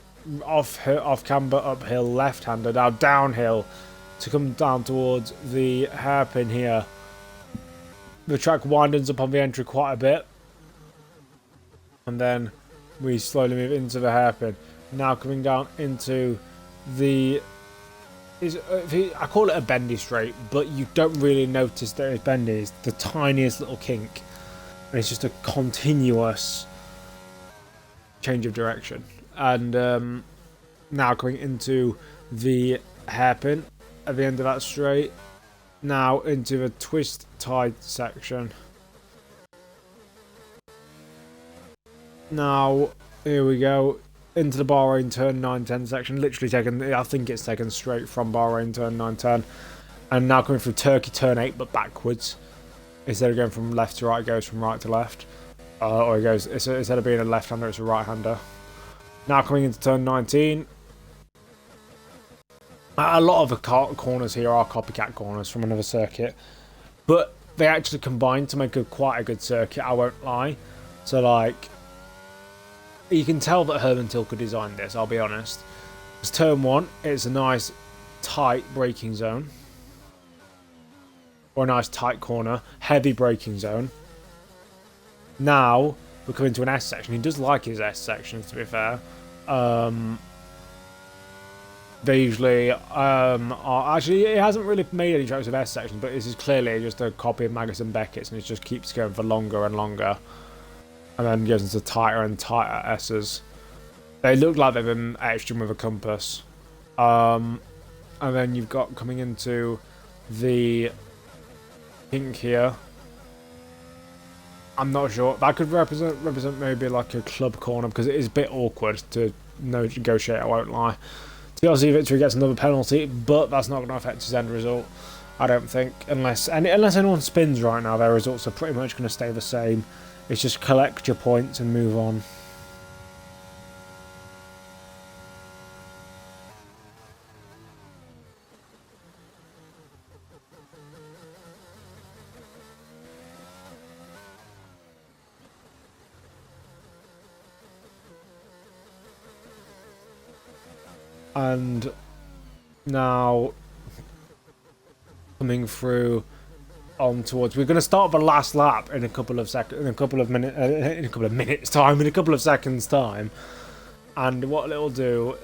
off camber uphill left-hander, now downhill to come down towards the hairpin here. The track widens up on the entry quite a bit, and then we slowly move into the hairpin. Now coming down into the... I call it a bendy straight, but you don't really notice that it's bendy. It's the tiniest little kink, and it's just a continuous change of direction. And now coming into the hairpin at the end of that straight. Now into the twist tied section. Now here we go into the Bahrain turn 9-10 section. Literally taken, I think it's taken straight from Bahrain turn 9-10, and now coming through Turkey turn 8 but backwards. Instead of going from left to right, it goes from right to left, or it goes instead of being a left-hander, it's a right-hander. Now coming into turn 19. A lot of the corners here are copycat corners from another circuit, but they actually combine to make quite a good circuit, I won't lie. So, like, you can tell that Herman Tilke designed this, I'll be honest. It's turn 1, it's a nice, tight braking zone. Or a nice, tight corner, heavy braking zone. Now, we're coming to an S section. He does like his S sections, to be fair. They usually are actually, it hasn't really made any tracks with S sections, but this is clearly just a copy of Magnussen Beckett's, and it just keeps going for longer and longer, and then goes into tighter and tighter S's. They look like they've been etched with a compass. And then you've got coming into the pink here. I'm not sure. That could represent maybe like a club corner, because it is a bit awkward to negotiate, I won't lie. TLC Victory gets another penalty, but that's not going to affect his end result, I don't think. Unless anyone spins right now, their results are pretty much going to stay the same. It's just collect your points and move on. And now coming through on towards, we're going to start the last lap in a couple of seconds time, and what it'll do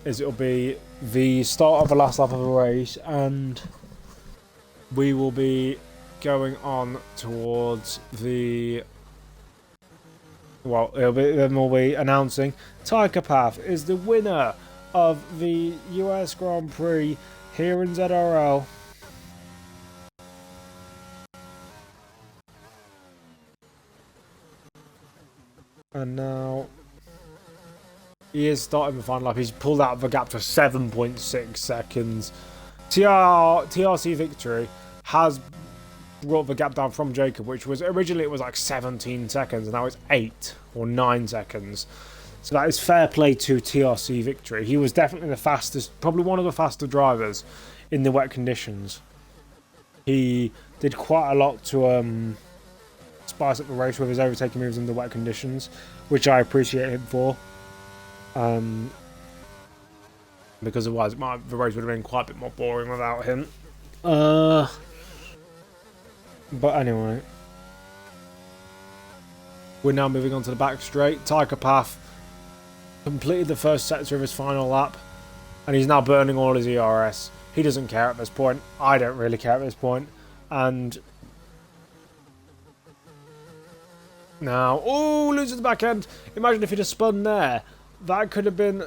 is it'll be the start of the last lap of the race, and we will be going on towards the... Well, then we'll be announcing Tiger Path is the winner of the US Grand Prix here in ZRL. And now he is starting the final lap. He's pulled out the gap to 7.6 seconds. TRC Victory has brought the gap down from Jacob, which was originally it was like 17 seconds, and now it's 8 or 9 seconds. So that is fair play to TRC Victory. He was definitely the fastest, probably one of the faster drivers in the wet conditions. He did quite a lot to spice up the race with his overtaking moves in the wet conditions, which I appreciate him for. Because otherwise the race would have been quite a bit more boring without him. But anyway, we're now moving on to the back straight. Tiger Path completed the first sector of his final lap, and he's now burning all his ERS. He doesn't care at this point. I don't really care at this point. And now, oh, loses the back end. Imagine if he'd have spun there. That could have been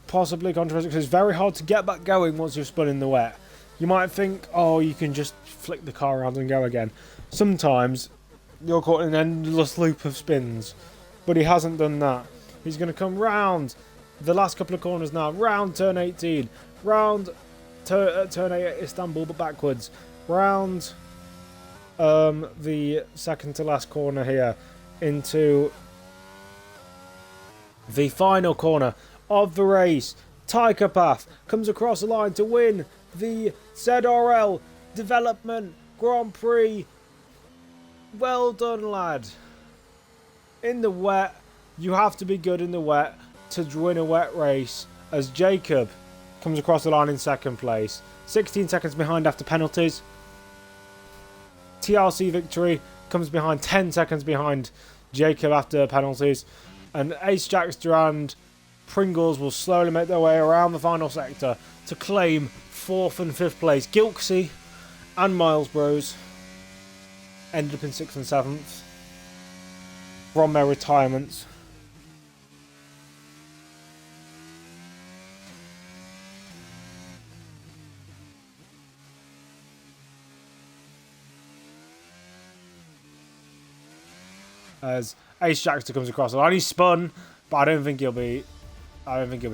possibly controversial, because it's very hard to get back going once you've spun in the wet. You might think, oh, you can just flick the car around and go again. Sometimes you're caught in an endless loop of spins, but he hasn't done that. He's going to come round the last couple of corners now. Round turn 18, round turn 8 at Istanbul, but backwards. Round the second to last corner here into the final corner of the race. Tiger Path comes across the line to win the ZRL Development Grand Prix. Well done, lad. In the wet, you have to be good in the wet to win a wet race, as Jacob comes across the line in second place. 16 seconds behind after penalties. TRC Victory comes behind 10 seconds behind Jacob after penalties. And Ace Jackster and Pringles will slowly make their way around the final sector to claim 4th and 5th place. Gilksey and Miles Bros ended up in 6th and 7th from their retirements. As Ace Jackster comes across the line, he's spun, but I don't think he'll be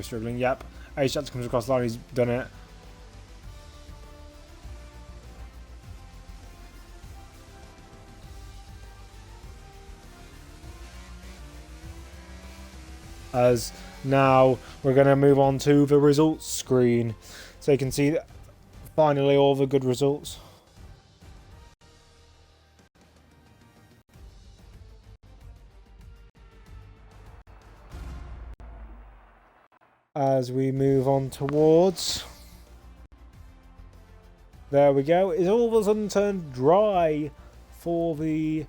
struggling. Yep, Ace Jackster comes across the line, he's done it. As now we're going to move on to the results screen, so you can see finally all the good results. As we move on towards, there we go. It's all of a sudden turned dry for the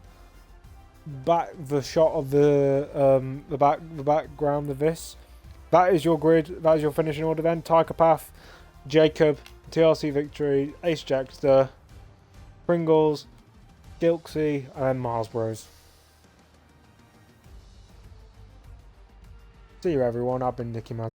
shot of the background of this. That is your grid. That is your finishing order then. Tiger Path, Jacob, TRC Victory, Ace Jackster, Pringles, Gilksey, and Miles Bros. See you everyone. I've been Nicky Man.